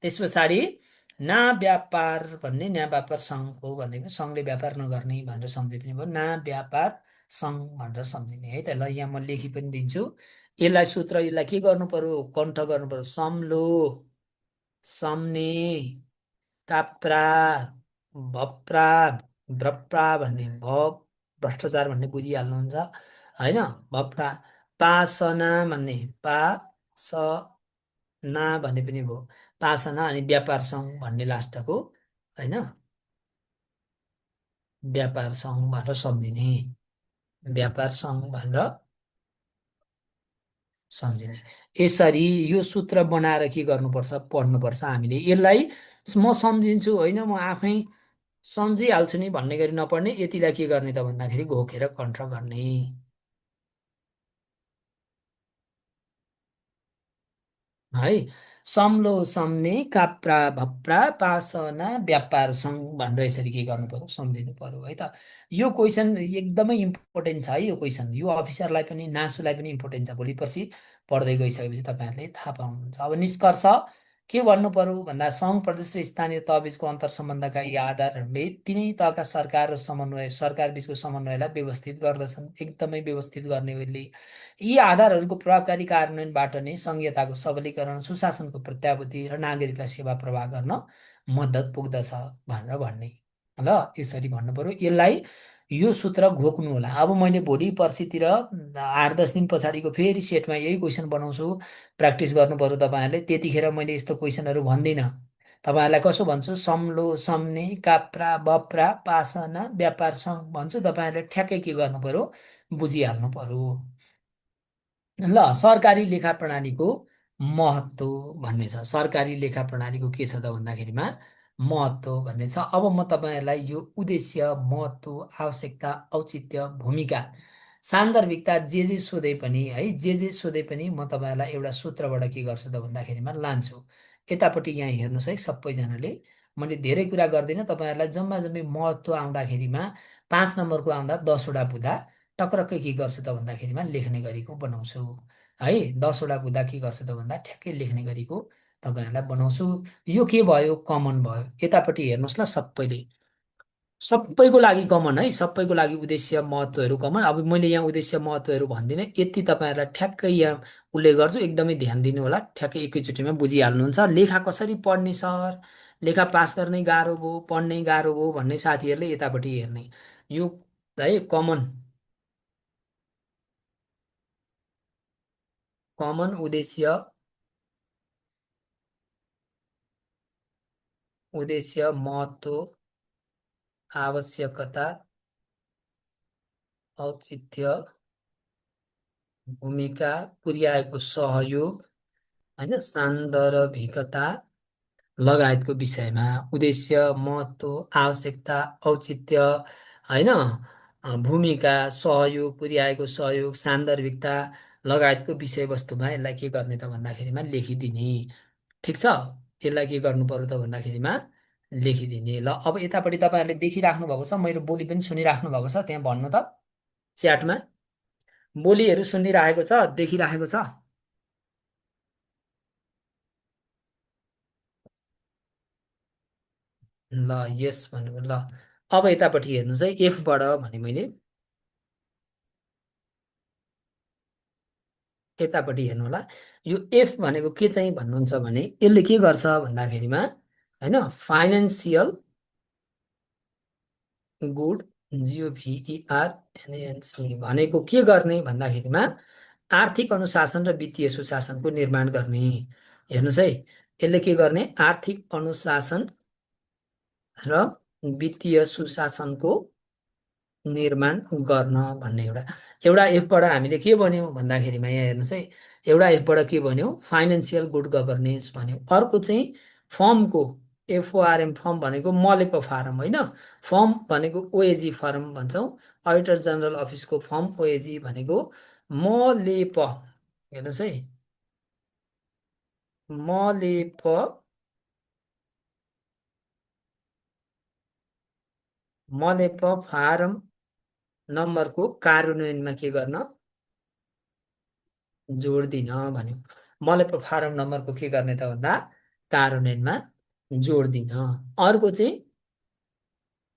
त्यस पछाडि ना व्यापार भन्ने, ना व्यापार सङ्घको भनेको सङ्घले व्यापार नगर्ने भनेर सम्झे पनि भयो, ना व्यापार सङ्घ भनेर सम्झिने है त। ल यहाँ म लेखि पनि दिन्छु यसलाई सूत्र। यसलाई के गर्नु पर्यो, कण्ठ गर्नु पर्यो। सम्लो सम्ने काप्रा भप्रा, भ्रप्रा भन्ने भ्रष्टाचार भन्ने बुझिहाल्नुहुन्छ होइन। भप्रा, पासना भन्ने, पासना भन्ने पनि भयो, पासना अनि व्यापार सङ्घ भन्ने लास्टको होइन, व्यापार सङ्घ भनेर सम्झिने, व्यापार सङ्घ भनेर सम्झिने। यसरी यो सूत्र बनाएर के गर्नुपर्छ, पढ्नुपर्छ हामीले। यसलाई म सम्झिन्छु होइन, म आफै सम्झिहाल्छु नि भन्ने गरी नपढ्ने, यतिलाई के गर्ने त भन्दाखेरि घोकेर कण्ठ गर्ने है। सम्लो सम्ने काप्रा भप्रा पासना व्यापार सङ्घ भनेर यसरी के गर्नु पर्यो, सम्झिनु पर्यो है त। यो क्वेसन एकदमै इम्पोर्टेन्ट छ है। यो क्वेसन यो अफिसरलाई पनि नासुलाई पनि इम्पोर्टेन्ट छ। भोलि पर्सि पढ्दै गइसकेपछि तपाईँहरूले थाहा पाउनुहुन्छ। अब निष्कर्ष के भन्नु पर्यो भन्दा सङ्घ प्रदेश र स्थानीय तह बिचको अन्तर सम्बन्धका यी आधारहरूले तिनै तहका सरकार र समन्वय, सरकार बिचको समन्वयलाई व्यवस्थित गर्दछन्। एकदमै व्यवस्थित गर्ने हो यसले। यी आधारहरूको प्रभावकारी कार्यान्वयनबाट नै सङ्घीयताको सबलीकरण, सुशासनको प्रत्याभूति र नागरिकलाई सेवा प्रवाह गर्न मद्दत पुग्दछ भनेर भन्ने ल। यसरी भन्नु पर्यो। यसलाई यो सूत्र घोक्नु होला। अब मैले भोलि पर्सितिर 8-10 दिन पछाडिको फेरि सेटमा यही क्वेसन बनाउँछु, प्र्याक्टिस गर्नु पर्यो तपाईँहरूले। त्यतिखेर मैले यस्तो क्वेसनहरू भन्दिनँ, तपाईँहरूलाई कसो भन्छु, सम्लो सम्ने काप्रा बप्रा पासना व्यापार सङ्घ भन्छु। तपाईँहरूले ठ्याक्कै के गर्नु पर्यो, बुझिहाल्नु पर्यो ल। सरकारी लेखा प्रणालीको महत्त्व भन्ने छ। सरकारी लेखा प्रणालीको के छ त भन्दाखेरिमा महत्त्व भन्ने छ। अब म तपाईँहरूलाई यो उद्देश्य, महत्त्व, आवश्यकता, औचित्य, भूमिका, सान्दर्भिकता जे सोधे पनि है, जे सोधे पनि म तपाईँहरूलाई एउटा सूत्रबाट के गर्छु त भन्दाखेरिमा लान्छु। यतापट्टि यहाँ हेर्नुहोस् है सबैजनाले, मैले धेरै कुरा गर्दिनँ तपाईँहरूलाई जम्मा जम्मी महत्त्व आउँदाखेरिमा 5 नम्बरको आउँदा 10वटा बुँदा टक्रक्कै के गर्छु त भन्दाखेरिमा लेख्ने गरीको बनाउँछु है। 10वटा बुँदा के गर्छु त भन्दा ठ्याक्कै लेख्ने गरीको तपाईँहरूलाई बनाउँछु। यो के भयो कमन भयो यतापट्टि हेर्नुहोस् ल सबैले सबैको लागि कमन है सबैको लागि उद्देश्य महत्त्वहरू कमन। अब मैले यहाँ उद्देश्य महत्त्वहरू भन्दिनँ यति तपाईँहरूलाई ठ्याक्कै यहाँ उल्लेख गर्छु एकदमै ध्यान दिनु होला ठ्याक्कै एकैचोटिमा बुझिहाल्नुहुन्छ। लेखा कसरी पढ्ने सर लेखा पास गर्ने गाह्रो भयो पढ्नै गाह्रो भयो भन्ने साथीहरूले यतापट्टि हेर्ने यो है कमन कमन उद्देश्य उद्देश्य महत्त्व आवश्यकता औचित्य भूमिका पुर्याएको सहयोग होइन सान्दर्भिकता लगायतको विषयमा उद्देश्य महत्त्व आवश्यकता औचित्य होइन भूमिका सहयोग पुर्याएको सहयोग सान्दर्भिकता लगायतको विषयवस्तुमा यसलाई के गर्ने त भन्दाखेरिमा लेखिदिने। ठिक छ यसलाई के गर्नु पर्यो त भन्दाखेरिमा लेखिदिने। ल अब यतापट्टि तपाईँहरूले देखिराख्नु भएको छ मेरो बोली पनि सुनिराख्नु भएको छ त्यहाँ भन्नु त च्याटमा बोलीहरू सुनिरहेको छ देखिराखेको छ। ल यस भन्नु ल अब यतापट्टि हेर्नु चाहिँ एफबाट भने मैले यतापट्टि हेर्नु होला यो एफ भनेको के चाहिँ भन्नुहुन्छ भने यसले के गर्छ भन्दाखेरिमा होइन फाइनेन्सियल गुड जिओभिइआरएनएनसी भनेको के गर्ने भन्दाखेरिमा आर्थिक अनुशासन र वित्तीय सुशासनको निर्माण गर्ने। हेर्नुहोस् है यसले के गर्ने आर्थिक अनुशासन र वित्तीय सुशासनको निर्माण गर्न भन्ने एउटा एउटा एफबाट हामीले के भन्यौँ भन्दाखेरिमा यहाँ हेर्नुहोस् है एउटा एफबाट के भन्यौँ फाइनेन्सियल गुड गभर्नेन्स भन्यौँ। अर्को चाहिँ फर्मको एफओआरएम फर्म भनेको मलेप फारम होइन फर्म भनेको ओएजी फर्म भन्छौँ अडिटर जनरल अफिसको फर्म ओएजी भनेको मलेप हेर्नुहोस् है मलेप मलेप फारम नम्बरको कार्यान्वयनमा के गर्न जोड दिन भन्यो। मलेप फारम नम्बरको के गर्ने त भन्दा कार्यान्वयनमा जोड दिन। अर्को चाहिँ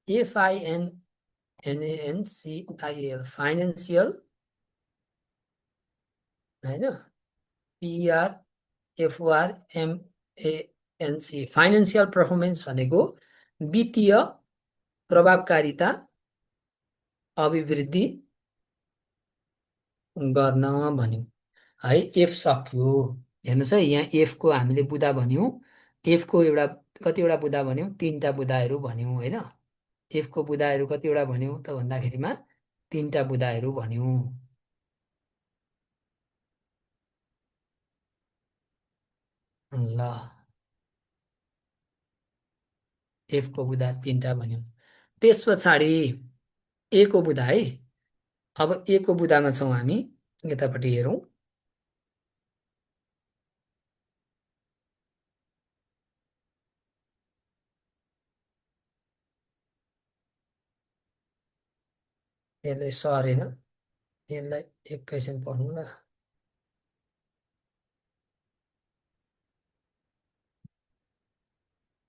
एफआइएनएनएनसिआइएल फाइनेन्सियल होइन पिआरएफआरएमएएनसी फाइनेन्सियल पर्फर्मेन्स भनेको वित्तीय प्रभावकारिता अभिवृद्धि गर्न भन्यो है। एफ सक्यो हेर्नुहोस् है यहाँ एफको हामीले बुदा भन्यौँ एफको एउटा कतिवटा बुदा भन्यौँ 3टा बुदाहरू भन्यौँ होइन एफको बुदाहरू कतिवटा भन्यौँ त भन्दाखेरिमा 3टा बुदाहरू भन्यौँ। ल एफको बुदा 3टा भन्यौँ त्यस पछाडि ए को बुदा है। अब ए को बुदामा छौँ हामी यतापट्टि हेरौँ यसलाई सरेन यसलाई एकैछिन पढ्नु ल।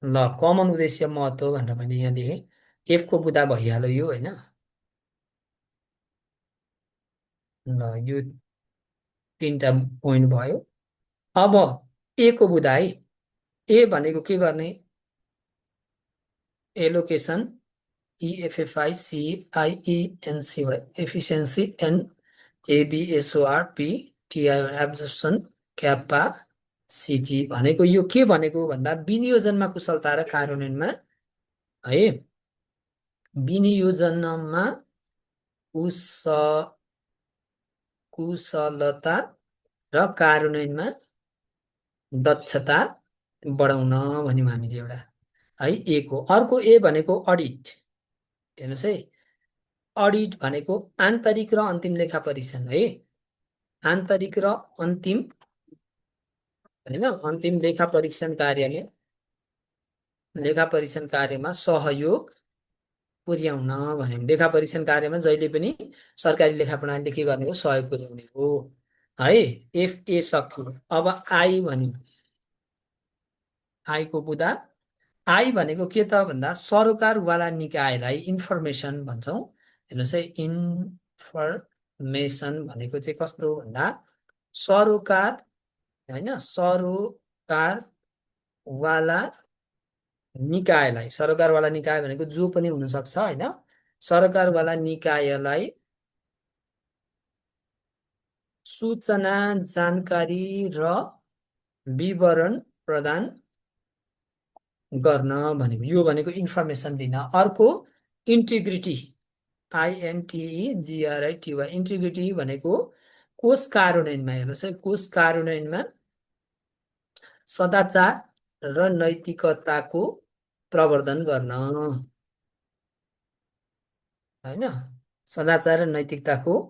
ल कमन उद्देश्य महत्त्व भनेर मैले यहाँ देखेँ एफको बुदा भइहाल्यो यो होइन। ल यो 3टा पोइन्ट भयो। अब ए को बुदा है ए भनेको के गर्ने एलोकेसन इएफएफआई सिआइइएनसी एफिसियन्सी एनएबिएसओआरपी टिआई एब्जर्प्सन क्यापासिटी भनेको यो के भनेको भन्दा विनियोजनमा कुशलता र कार्यान्वयनमा है विनियोजनमा कुश कुशलता र कार्यान्वयनमा दक्षता बढाउन भन्यौँ हामीले एउटा है ए को। अर्को ए भनेको अडिट हेर्नुहोस् है अडिट भनेको आन्तरिक र अन्तिम लेखा परीक्षण है आन्तरिक र अन्तिम होइन अन्तिम लेखा परीक्षण कार्यालय लेखा परीक्षण कार्यमा सहयोग पुर्याउन भन्यो। लेखा परीक्षण कार्यमा जहिले पनि सरकारी लेखा प्रणालीले के गर्ने हो? सहयोग पुर्याउने हो है। एफ ए सक्यो। अब आई भन्यो। आईको बुदा। आई भनेको के त भन्दा सरकारवाला निकायलाई इन्फर्मेसन भन्छौँ। हेर्नुहोस् है, इन्फर्मेसन भनेको चाहिँ कस्तो हो भन्दा सरोकार होइन, सरकारवाला निकायलाई, सरकारवाला निकाय भनेको जो पनि हुनसक्छ होइन, सरकारवाला निकायलाई सूचना, जानकारी र विवरण प्रदान गर्न भनेको। यो भनेको इन्फर्मेसन दिन। अर्को इन्टिग्रिटी, आइएनटिइजिआरआइटिवाई, इन्टिग्रिटी भनेको कोष कार्यान्वयनमा। हेर्नुहोस् है, कोष कार्यान्वयनमा सदाचार र नैतिकताको प्रवर्धन गर्न होइन, सदाचार र नैतिकताको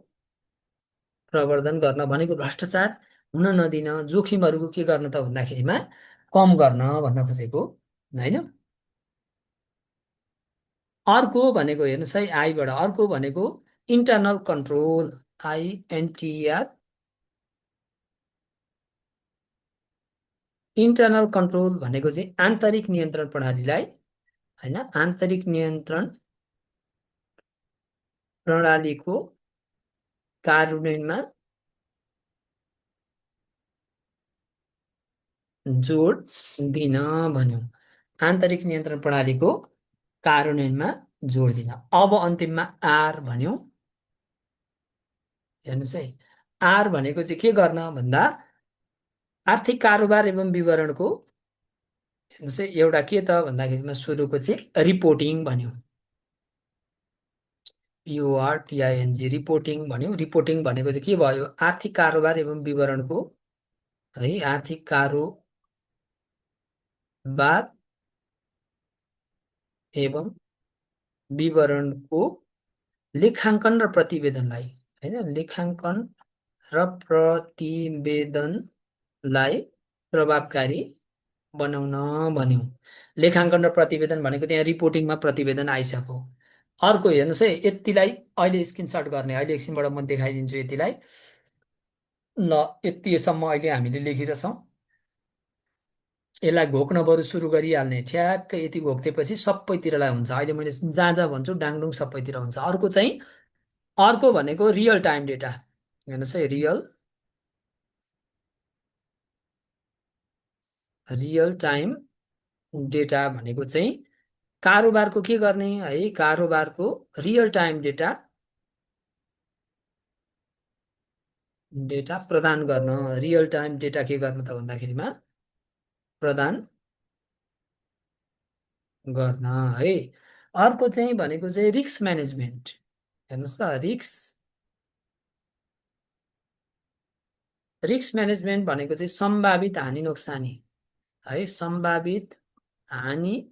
प्रवर्धन गर्न भनेको भ्रष्टाचार हुन नदिन, जोखिमहरू के गर्न त भन्दाखेरिमा कम गर्न भन्न खोजेको होइन। अर्को भनेको हेर्नुहोस् है, आईबाट अर्को भनेको इन्टरनल कन्ट्रोल, आइएनटिआर। इन्टरनल कन्ट्रोल भनेको चाहिँ आन्तरिक नियन्त्रण प्रणालीलाई होइन, आन्तरिक नियन्त्रण प्रणालीको कार्यान्वयनमा जोड दिन भन्यो। आन्तरिक नियन्त्रण प्रणालीको कार्यान्वयनमा जोड दिन। अब अन्तिममा आर भन्यो। हेर्नुहोस् है, आर भनेको चाहिँ के गर्न भन्दा आर्थिक कारोबार एवं विवरणको हेर्नुहोस् है, एउटा के त भन्दाखेरिमा सुरुको चाहिँ रिपोर्टिङ भन्यो। युआरटिआइएनजी, रिपोर्टिङ भन्यो। रिपोर्टिङ भनेको चाहिँ के भयो? आर्थिक कारोबार एवं विवरणको है, आर्थिक कारोबार एवं विवरणको लेखाङ्कन र प्रतिवेदनलाई होइन, लेखाङ्कन र प्रतिवेदनलाई प्रभावकारी बनाउन भन्यो। लेखाङ्कन र प्रतिवेदन भनेको त्यहाँ रिपोर्टिङमा प्रतिवेदन आइसक्यो। अर्को हेर्नुहोस् है, यतिलाई अहिले स्क्रिनसट गर्ने, अहिले एकछिनबाट म देखाइदिन्छु यतिलाई। ल, यतिसम्म अहिले हामीले लेखिरहेछौँ। यसलाई घोक्न बरु सुरु गरिहाल्ने, ठ्याक्कै यति घोक्तेपछि सबैतिरलाई हुन्छ। अहिले मैले जहाँ जहाँ भन्छु डाङडुङ सबैतिर हुन्छ। अर्को चाहिँ, अर्को भनेको रियल टाइम डेटा। हेर्नुहोस् है, रियल टाइम डेटा भनेको चाहिँ कारोबारको के गर्ने है, कारोबारको रियल टाइम डेटा प्रदान गर्न। रियल टाइम डेटा के गर्न त भन्दाखेरिमा प्रदान गर्न है। अर्को चाहिँ भनेको चाहिँ रिस्क म्यानेजमेन्ट। हेर्नुहोस् त, रिस्क म्यानेजमेन्ट भनेको चाहिँ सम्भावित हानि नोक्सानी है, सम्भावित हानि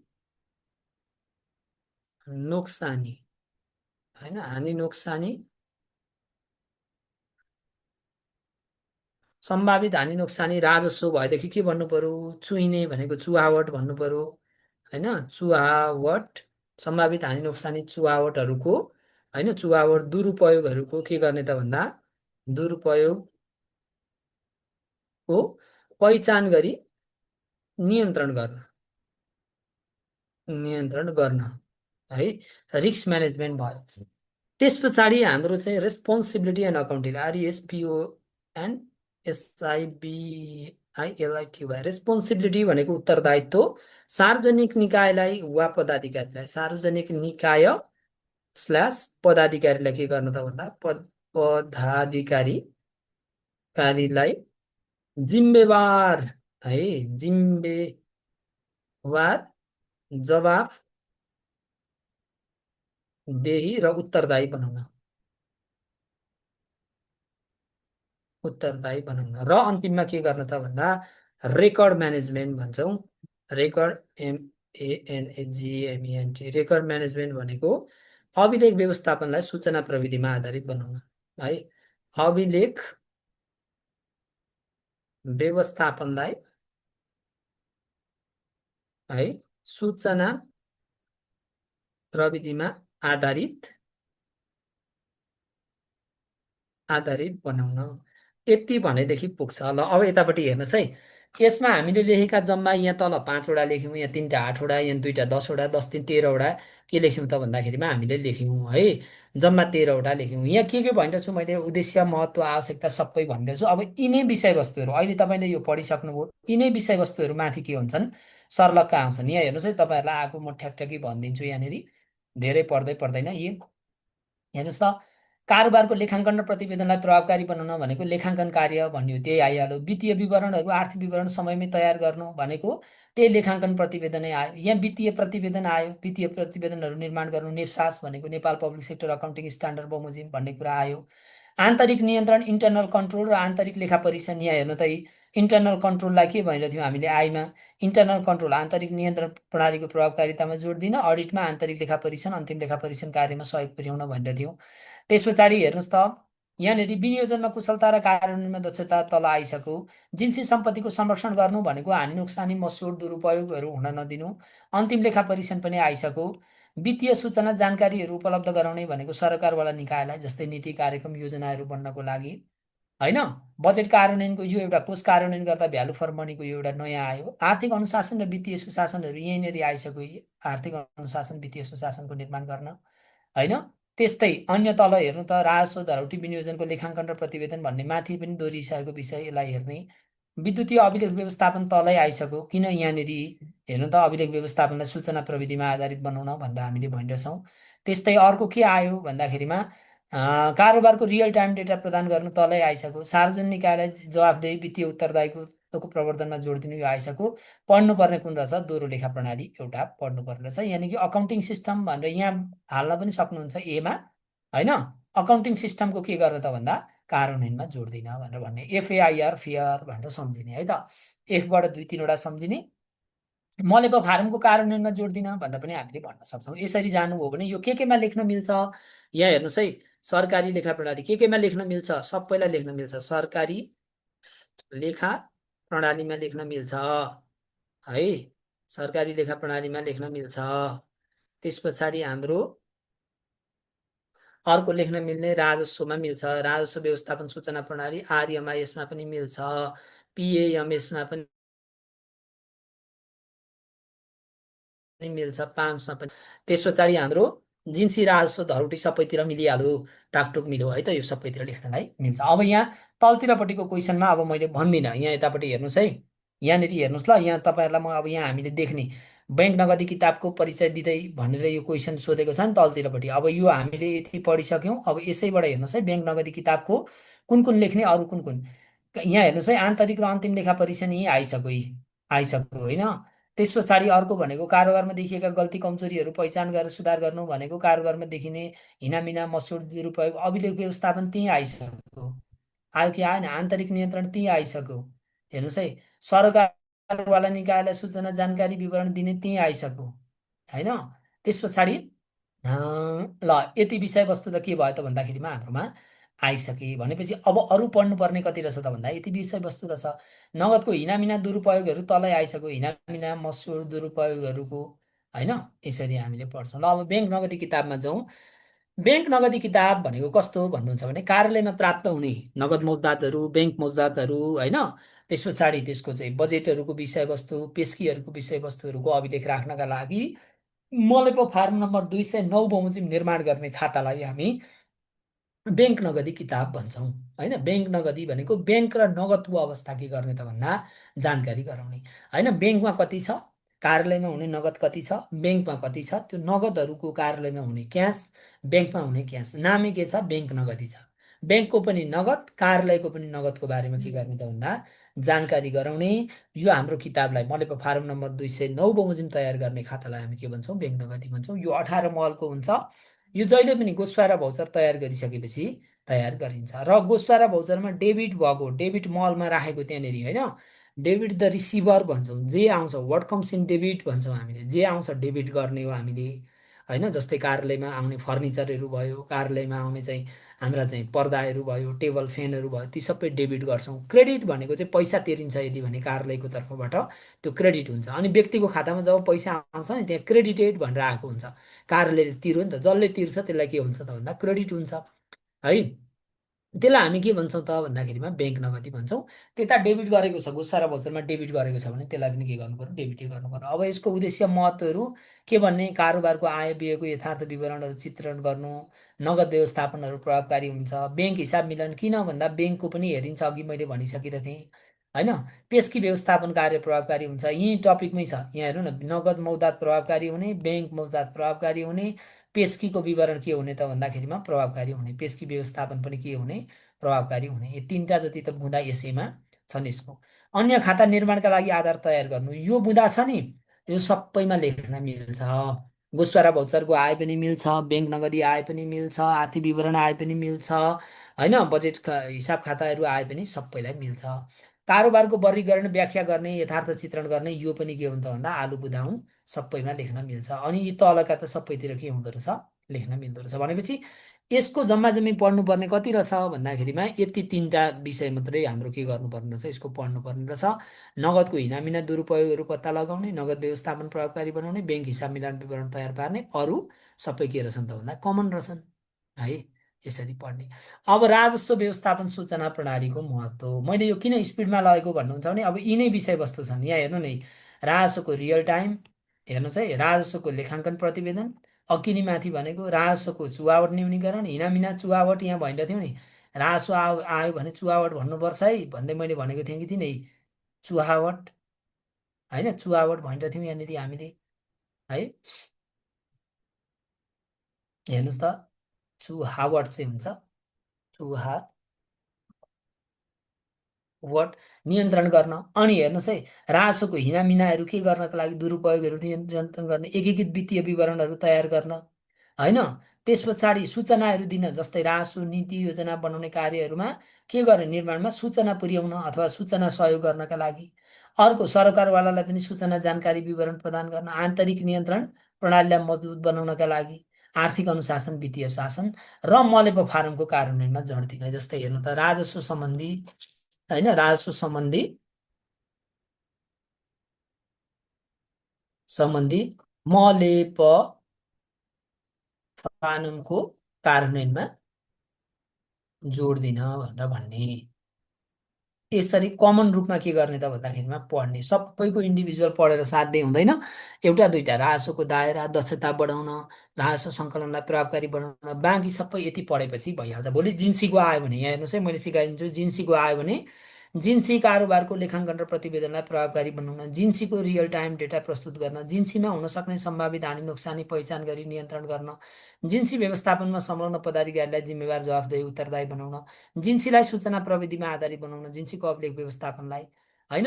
नोक्सानी होइन, हानि नोक्सानी, सम्भावित हानि नोक्सानी राजस्व भएदेखि के भन्नु पर्यो? चुइने भनेको चुहावट भन्नु पर्यो होइन, चुहावट। सम्भावित हानि नोक्सानी चुहावटहरूको होइन, चुहावट दुरुपयोगहरूको के गर्ने त भन्दा दुरुपयोगको पहिचान गरी नियन्त्रण गर्न है, रिस्क म्यानेजमेन्ट भयो। त्यस पछाडि हाम्रो चाहिँ रेस्पोन्सिबिलिटी एन्ड अकाउन्टेबिलिटी, आरइएसपिओ एसआइबिआइएलआइटी भयो। रेस्पोन्सिबिलिटी भनेको उत्तरदायित्व। सार्वजनिक निकायलाई वा पदाधिकारीलाई, सार्वजनिक निकाय स्ल्यास पदाधिकारीलाई के गर्न त भन्दा पदाधिकारीलाई जिम्मेवार है, जिम्मेवार, जवाफदेही र उत्तरदायी बनाउन, र अन्तिममा के गर्न त भन्दा रेकर्ड म्यानेजमेन्ट भन्छौँ। रेकर्ड, एमएनएजिएमइएनटी, रेकर्ड म्यानेजमेन्ट भनेको अभिलेख व्यवस्थापनलाई सूचना प्रविधिमा आधारित बनाउन है, अभिलेख व्यवस्थापनलाई है सूचना प्रविधिमा आधारित आधारित बनाउन। यति भनेदेखि पुग्छ। ल अब यतापट्टि हेर्नुहोस् है। यसमा हामीले लेखेका जम्मा यहाँ तल 5वटा लेख्यौँ, यहाँ 3टा 8वटा, यहाँ 2टा 10वटा, 10 3 13वटा के लेख्यौँ त भन्दाखेरिमा हामीले लेख्यौँ है। जम्मा 13वटा लेख्यौँ। यहाँ के भनिरहेको छु मैले, उद्देश्य महत्त्व आवश्यकता सबै भनिरहेको छु। अब यिनै विषयवस्तुहरू अहिले तपाईँले यो पढिसक्नुभयो। यिनै विषयवस्तुहरू माथि के हुन्छन्, सर्लक्क आउँछन्। यहाँ हेर्नुहोस् है, तपाईँहरूलाई आएको म ठ्याकठ्याकी भनिदिन्छु यहाँनिर। धेरै पढ्दै पर्दैन यी। हेर्नुहोस् त, कारोबारको लेखाङ्कन र प्रतिवेदनलाई प्रभावकारी बनाउन भनेको लेखाङ्कन कार्य भन्ने हो, त्यही आइहाल्यो। वित्तीय विवरणहरू आर्थिक विवरण समयमै तयार गर्नु भनेको त्यही लेखाङ्कन प्रतिवेदनै आयो। यहाँ वित्तीय प्रतिवेदन आयो, वित्तीय प्रतिवेदनहरू निर्माण गर्नु, नेप्सास भनेको Nepal public sector accounting standard बमोजिम भन्ने कुरा आयो। आन्तरिक नियन्त्रण इन्टरनल कन्ट्रोल र आन्तरिक लेखा परीक्षण, यहाँ हेर्नु त इन्टरनल कन्ट्रोललाई के भनेको थियौँ हामीले आइमा। इन्टरनल कन्ट्रोल आन्तरिक नियन्त्रण प्रणालीको प्रभावकारितामा जोड दिन, अडिटमा आन्तरिक लेखा परीक्षण अन्तिम लेखा परीक्षण कार्यमा सहयोग पुर्याउन भनेर थियौँ। त्यस पछाडि हेर्नुहोस् त, यहाँनिर विनियोजनमा कुशलता र कार्यान्वयनमा दक्षता तल आइसक्यो। जिन्सी सम्पत्तिको संरक्षण गर्नु भनेको हानि नोक्सानी मसोड दुरुपयोगहरू हुन नदिनु, अन्तिम लेखा परीक्षण पनि आइसक्यो। वित्तीय सूचना जानकारीहरू उपलब्ध गराउने भनेको सरकारवाला निकायलाई, जस्तै नीति कार्यक्रम योजनाहरू बन्नको लागि होइन। बजेट कार्यान्वयनको यो एउटा कोष कार्यान्वयन गर्दा भ्यालु फर मनीको यो एउटा नयाँ आयो। आर्थिक अनुशासन र वित्तीय सुशासनहरू यहीँनिर आइसक्यो। आर्थिक अनुशासन वित्तीय सुशासनको निर्माण गर्न होइन। त्यस्तै अन्य तल हेर्नु त, राजस्व धरौटी विनियोजनको लेखाङ्कन र प्रतिवेदन भन्ने माथि पनि दोहोरिसकेको विषय, यसलाई हेर्ने। विद्युतीय अभिलेख व्यवस्थापन तलै आइसक्यो। किन यहाँनिर हेर्नु त, अभिलेख व्यवस्थापनलाई सूचना प्रविधिमा आधारित बनाउन भनेर हामीले भनिरहेछौँ। त्यस्तै अर्को के आयो भन्दाखेरिमा कारोबारको रियल टाइम डेटा प्रदान गर्नु तलै आइसक्यो। सार्वजनिक निकायलाई जवाफदेही वित्तीय उत्तरदायित्वको प्रवर्धनमा जोड दिनु यो आइसक्यो। पढ्नुपर्ने कुन रहेछ, दोहोरो लेखा प्रणाली एउटा पढ्नुपर्ने रहेछ। यानि कि अकाउन्टिङ सिस्टम भनेर यहाँ हाल्न पनि सक्नुहुन्छ एमा होइन। अकाउन्टिङ सिस्टमको के गर्ने त भन्दा कार्यान्वयनमा जोड्दिन भनेर भन्ने, एफएआइआर फेयर भनेर सम्झिने है त। एफबाट 2 3वटा सम्झिने, मले पो फार्मको कार्यान्वयनमा जोड्दिन भनेर पनि हामीले भन्न सक्छौँ। यसरी जानुभयो भने यो केमा लेख्न मिल्छ, यहाँ हेर्नुहोस् है। सरकारी लेखा प्रणाली केमा लेख्न मिल्छ, सबैलाई लेख्न मिल्छ। सरकारी लेखा प्रणालीमा लेख्न मिल्छ है। सरकारी लेखा प्रणालीमा लेख्न मिल्छ। त्यस पछाडि हाम्रो अर्को लेख्न मिल्ने राजस्वमा मिल्छ। राजस्व व्यवस्थापन सूचना प्रणाली आरएमआइएसमा पनि मिल्छ, पिएएमएसमा पनि मिल्छ, पाम्समा पनि। त्यस पछाडि हाम्रो जिन्सी राजस्व धरौटी सबैतिर मिलिहाल्यो, टाकटुक मिल्यो है त। यो सबैतिर लेख्नलाई मिल्छ। अब यहाँ तलतिरपट्टिको क्वेसनमा अब मैले भन्दिनँ, यहाँ यतापट्टि हेर्नुहोस् है। यहाँनिर हेर्नुहोस् ल, यहाँ तपाईँहरूलाई म अब यहाँ हामीले देख्ने बैङ्क नगदी किताबको परिचय दिँदै भनेर यो क्वेसन सोधेको छ नि तलतिरपट्टि। अब यो हामीले यति पढिसक्यौँ। अब यसैबाट हेर्नुहोस् है, बैङ्क नगदी किताबको कुन कुन लेख्ने, अरू कुन कुन। यहाँ हेर्नुहोस् है, आन्तरिक र अन्तिम लेखा परीक्षण यहीँ आइसक्यो, आइसक्यो होइन। त्यस पछाडि अर्को भनेको कारोबारमा देखिएका गल्ती कमजोरीहरू पहिचान गरेर सुधार गर्नु भनेको कारोबारमा देखिने हिनामिना मसुड दुरुपयोग अभिलेख व्यवस्थापन त्यहीँ आइसक्यो। आयो कि आएन, आन्तरिक नियन्त्रण त्यहीँ आइसक्यो। हेर्नुहोस् है, सरकारवाला निकायलाई सूचना जानकारी विवरण दिने त्यहीँ आइसक्यो होइन। त्यस पछाडि ल यति विषयवस्तु त के भयो त भन्दाखेरिमा हाम्रोमा आइसके भनेपछि अब अरू पढ्नुपर्ने कति रहेछ त भन्दा यति विषयवस्तु रहेछ। नगदको हिनामिना दुरुपयोगहरू तलै आइसक्यो, हिनामिना मसुर दुरुपयोगहरूको होइन। यसरी हामीले पढ्छौँ। ल अब ब्याङ्क नगदी किताबमा जाउँ। ब्याङ्क नगदी किताब भनेको कस्तो भन्नुहुन्छ भने कार्यालयमा प्राप्त हुने नगद मौद्दातहरू, ब्याङ्क मौद्दातहरू होइन। त्यस पछाडि त्यसको चाहिँ बजेटहरूको विषयवस्तु, पेस्कीहरूको विषयवस्तुहरूको अभिलेख राख्नका लागि मलेपो फार्म नम्बर 209 बमोजिम निर्माण गर्ने खातालाई हामी ब्याङ्क नगदी किताब भन्छौँ होइन। ब्याङ्क नगदी भनेको ब्याङ्क र नगदको अवस्था के गर्ने त भन्दा जानकारी गराउने होइन। ब्याङ्कमा कति छ, कार्यालयमा हुने नगद कति छ, ब्याङ्कमा कति छ, त्यो नगदहरूको कार्यालयमा हुने क्यास, ब्याङ्कमा हुने क्यास, नामै के छ, ब्याङ्क नगदी छ। ब्याङ्कको पनि नगद, कार्यालयको पनि नगदको बारेमा के गर्ने त भन्दा जानकारी गराउने। यो हाम्रो किताबलाई मलेपो फार्म नम्बर 209 बमोजिम तयार गर्ने खातालाई हामी के भन्छौँ, ब्याङ्क नगदी भन्छौँ। यो 18 महलको हुन्छ। यो जहिले पनि गोस्वा र भौचर तयार गरिसकेपछि तयार गरिन्छ। र गोस्वा र भौचरमा डेबिट भएको, डेबिट मलमा राखेको त्यहाँनिर होइन, डेबिट द रिसिभर भन्छौँ। जे आउँछ वाट कम्स इन डेबिट भन्छौँ हामीले, जे आउँछ डेबिट गर्ने हो हामीले होइन। जस्तै कार्यालयमा आउने फर्निचरहरू भयो, कार्यालयमा आउने चाहिँ हाम्रा चाहिँ पर्दाहरू भयो, टेबल फ्यानहरू भयो, ती सबै डेबिट गर्छौँ। क्रेडिट भनेको चाहिँ पैसा तिरिन्छ यदि भने कार्यालयको तर्फबाट त्यो क्रेडिट हुन्छ। अनि व्यक्तिको खातामा जब पैसा आउँछ नि त्यहाँ क्रेडिटेड भनेर आएको हुन्छ। कार्यालयले तिर्यो नि त, जसले तिर्छ त्यसलाई के हुन्छ त भन्दा क्रेडिट हुन्छ है। त्यसलाई हामी के भन्छौँ त भन्दाखेरिमा ब्याङ्क नगदी भन्छौँ। त्यता डेबिट गरेको छ, गुस्सा र भोजनमा डेबिट गरेको छ भने त्यसलाई पनि के गर्नु पर्यो, डेबिटै गर्नु पर्यो। अब यसको उद्देश्य महत्त्वहरू के भन्ने, कारोबारको आय व्ययको यथार्थ विवरणहरू चित्रण गर्नु, नगद व्यवस्थापनहरू प्रभावकारी हुन्छ। ब्याङ्क हिसाब मिलान किन भन्दा ब्याङ्कको पनि हेरिन्छ, अघि मैले भनिसकेको थिएँ होइन। पेस्की व्यवस्थापन कार्य प्रभावकारी हुन्छ, यहीँ टपिकमै छ। यहाँ हेर्नु न, नगद मौद्दात प्रभावकारी हुने, ब्याङ्क मौद्दात प्रभावकारी हुने, पेस्कीको विवरण के हुने त भन्दाखेरिमा प्रभावकारी हुने, पेस्की व्यवस्थापन पनि के हुने, प्रभावकारी हुने। यो तिनवटा जति त बुँदा यसैमा छन्। यसको अन्य खाता निर्माणका लागि आधार तयार गर्नु, यो बुँदा छ नि, यो सबैमा लेख्न मिल्छ। गुस्सा र भौचरको आय पनि मिल्छ, ब्याङ्क नगदी आय पनि मिल्छ, आर्थिक विवरण आय पनि मिल्छ होइन, बजेट हिसाब खाताहरू आय पनि सबैलाई मिल्छ। कारोबारको वर्गीकरण व्याख्या गर्ने, यथार्थ चित्रण गर्ने, यो पनि के हुन्छ भन्दा आलु बुदाउँ सबैमा लेख्न मिल्छ। अनि यी तलका त सबैतिर के हुँदो रहेछ, लेख्न मिल्दो रहेछ। भनेपछि यसको जम्मा जम्मी पढ्नुपर्ने कति रहेछ भन्दाखेरिमा यति तिनवटा विषय मात्रै हाम्रो के गर्नुपर्ने रहेछ, यसको पढ्नुपर्ने रहेछ। नगदको हिनामिना दुरुपयोगहरू पत्ता लगाउने, नगद व्यवस्थापन प्रभावकारी बनाउने, ब्याङ्क हिसाब मिलान विवरण तयार पार्ने, अरू सबै के रहेछन् त भन्दा कमन रहेछन् है। यसरी पढ्ने। अब राजस्व व्यवस्थापन सूचना प्रणालीको महत्त्व, मैले यो किन स्पिडमा लगेको भन्नुहुन्छ भने अब यिनै विषयवस्तु छन्। यहाँ हेर्नु नै, राजस्वको रियल टाइम हेर्नुहोस् है, राजस्वको लेखाङ्कन प्रतिवेदन, अकिनी माथि भनेको राजस्वको चुहावट न्यूनीकरण, हिनामिना चुहावट यहाँ भनिरहेको थियौँ नि, राजस्व आयो भने चुहावट भन्नुपर्छ है भन्दै मैले भनेको थिएँ कि थिइनँ, चुहावट होइन, चुहावट भनिरहेको थियौँ यहाँनिर हामीले है। हेर्नुहोस् त, चुहावट चाहिँ हुन्छ, चुहावट नियन्त्रण गर्न। अनि हेर्नुहोस् है, राजस्वको हिनामिनाहरू के गर्नको लागि, दुरुपयोगहरू नियन्त्रण गर्ने, एकीकृत वित्तीय विवरणहरू तयार गर्न होइन। त्यस पछाडि सूचनाहरू दिन, जस्तै राजस्व नीति योजना बनाउने कार्यहरूमा के गर्ने, निर्माणमा सूचना पुर्याउन अथवा सूचना सहयोग गर्नका लागि। अर्को, सरकारवालालाई पनि सूचना जानकारी विवरण प्रदान गर्न, आन्तरिक नियन्त्रण प्रणालीलाई मजबुत बनाउनका लागि, आर्थिक अनुशासन वित्तीय शासन र मलेपो फारमको कार्यान्वयनमा जोड दिने। जस्तै हेर्नु त, राजस्व सम्बन्धी होइन, राजस्व सम्बन्धी मलेप फारमको कार्यान्वयनमा जोड दिन भनेर भन्ने। यसरी कमन रूपमा के गर्ने त भन्दाखेरिमा पढ्ने। सबैको इन्डिभिजुअल पढेर साध्य हुँदैन, एउटा दुईवटा राजस्वको दायरा, दक्षता बढाउन, राजस्व सङ्कलनलाई प्रभावकारी बनाउन, बाँकी सबै यति पढेपछि भइहाल्छ। भोलि जिन्सीको आयो भने, यहाँ हेर्नुहोस् है, मैले सिकाइदिन्छु, जिन्सीको आयो भने जिन्सी कारोबारको लेखाङ्कन र प्रतिवेदनलाई प्रभावकारी बनाउन, जिन्सीको रियल टाइम डेटा प्रस्तुत गर्न, जिन्सीमा हुन सक्ने सम्भावित हानि नोक्सानी पहिचान गरी नियन्त्रण गर्न, जिन्सी व्यवस्थापनमा संलग्न पदाधिकारीलाई जिम्मेवार जवाफदेही उत्तरदायी बनाउन, जिन्सीलाई सूचना प्रविधिमा आधारित बनाउन, जिन्सीको अभिलेख व्यवस्थापनलाई होइन,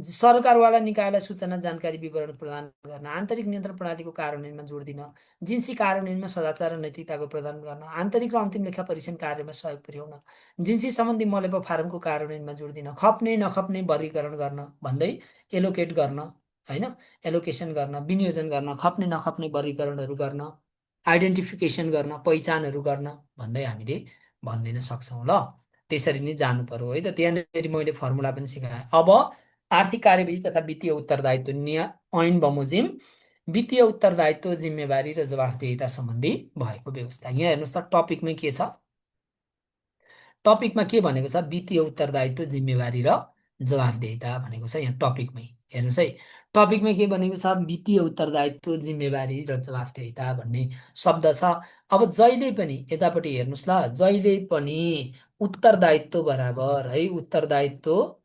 सरकारवाला निकायलाई सूचना जानकारी विवरण प्रदान गर्न, आन्तरिक नियन्त्रण प्रणालीको कार्यान्वयनमा जोड दिन, जिन्सी कार्यान्वयनमा सदाचार र नैतिकताको प्रदान गर्न, आन्तरिक र अन्तिम लेखा परीक्षण कार्यमा सहयोग पुर्याउन, जिन्सी सम्बन्धी मलेपो फारमको कार्यान्वयनमा जोड दिन, खप्ने नखप्ने वर्गीकरण गर्न भन्दै एलोकेट गर्न होइन, एलोकेसन गर्न, विनियोजन गर्न, खप्ने नखप्ने वर्गीकरणहरू गर्न, आइडेन्टिफिकेसन गर्न, पहिचानहरू गर्न भन्दै हामीले भनिदिन सक्छौँ ल। त्यसरी नै जानु पर्यो है त। त्यहाँनिर मैले फर्मुला पनि सिकाएँ। अब आर्थिक कार्यविधि तथा वित्तीय उत्तरदायित्व ऐन बमोजिम वित्तीय उत्तरदायित्व, जिम्मेवारी र जवाफदेहिता सम्बन्धी भएको व्यवस्था। यहाँ हेर्नुहोस् त, टपिकमै के छ, टपिकमा के भनेको छ, वित्तीय उत्तरदायित्व, जिम्मेवारी र जवाफदेहिता भनेको छ यहाँ टपिकमै। हेर्नुहोस् है, टपिकमा के भनेको छ, वित्तीय उत्तरदायित्व, जिम्मेवारी र जवाफदेहिता भन्ने शब्द छ। अब जहिले पनि यतापट्टि हेर्नुहोस् ल, जहिले पनि उत्तरदायित्व बराबर है, उत्तरदायित्व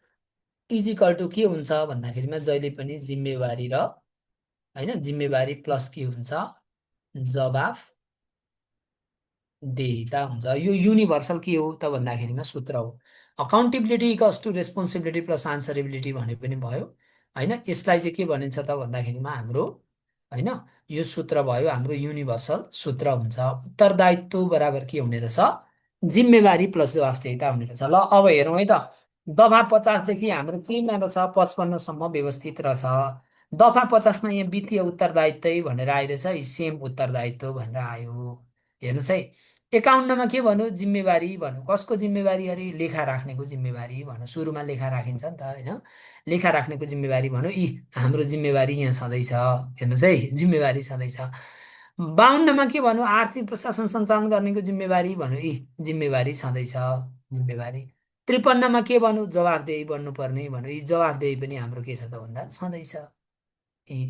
इजिकल टु के हुन्छ भन्दाखेरिमा जहिले पनि जिम्मेवारी र होइन, जिम्मेवारी प्लस के हुन्छ, जवाफ देहिता हुन्छ। यो युनिभर्सल के हो त भन्दाखेरिमा सूत्र हो। Accountability equals to responsibility plus answerability भने पनि भयो होइन। यसलाई चाहिँ के भनिन्छ त भन्दाखेरिमा हाम्रो होइन, यो सूत्र भयो हाम्रो युनिभर्सल सूत्र हुन्छ। उत्तरदायित्व बराबर के हुने रहेछ, जिम्मेवारी प्लस जवाफदेहिता हुने रहेछ। ल अब हेरौँ है त, दफा 50देखि हाम्रो केमा रहेछ, 55सम्म व्यवस्थित रहेछ। दफा 50मा यहाँ वित्तीय उत्तरदायित्व भनेर आइरहेछ, सेम उत्तरदायित्व भनेर आयो। हेर्नुहोस् है, एकाउन्नमा के भन्यो जिम्मेवारी भन्यो कसको जिम्मेवारी अरे लेखा राख्नेको जिम्मेवारी भन्यो सुरुमा लेखा राखिन्छ नि त होइन लेखा राख्नेको जिम्मेवारी भन्यो यी हाम्रो जिम्मेवारी यहाँ छँदैछ हेर्नुहोस् है जिम्मेवारी छँदैछ 52मा के भन्यो आर्थिक प्रशासन सञ्चालन गर्नेको जिम्मेवारी भन्यो यी जिम्मेवारी छँदैछ जिम्मेवारी 53मा के भन्यो जवाफदेही बन्नुपर्ने भन्यो यी जवाफदेही पनि हाम्रो के छ त भन्दा छँदैछ यी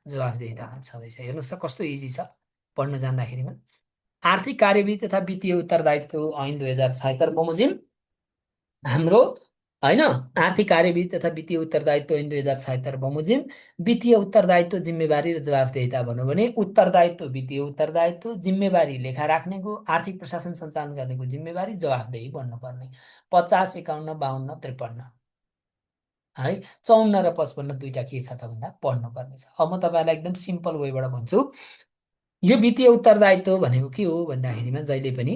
जवाफदेही त छँदैछ हेर्नुहोस् त कस्तो इजी छ पढ्न जान्दाखेरिमा आर्थिक कार्यविधि तथा वित्तीय उत्तरदायित्व ऐन 2076 बमोजिम हाम्रो होइन आर्थिक कार्यविधि तथा वित्तीय उत्तरदायित्व ऐन 2076 बमोजिम वित्तीय उत्तरदायित्व जिम्मेवारी र जवाफदेहिता भनौँ भने उत्तरदायित्व वित्तीय उत्तरदायित्व जिम्मेवारी लेखा राख्नेको आर्थिक प्रशासन सञ्चालन गर्नेको जिम्मेवारी जवाफदेही बन्नुपर्ने 50 51 52 53 है 54 र 55 दुईटा के छ त भन्दा पढ्नुपर्ने छ अब म तपाईँलाई एकदम सिम्पल वेबाट भन्छु यो वित्तीय उत्तरदायित्व भनेको के हो भन्दाखेरिमा जहिले पनि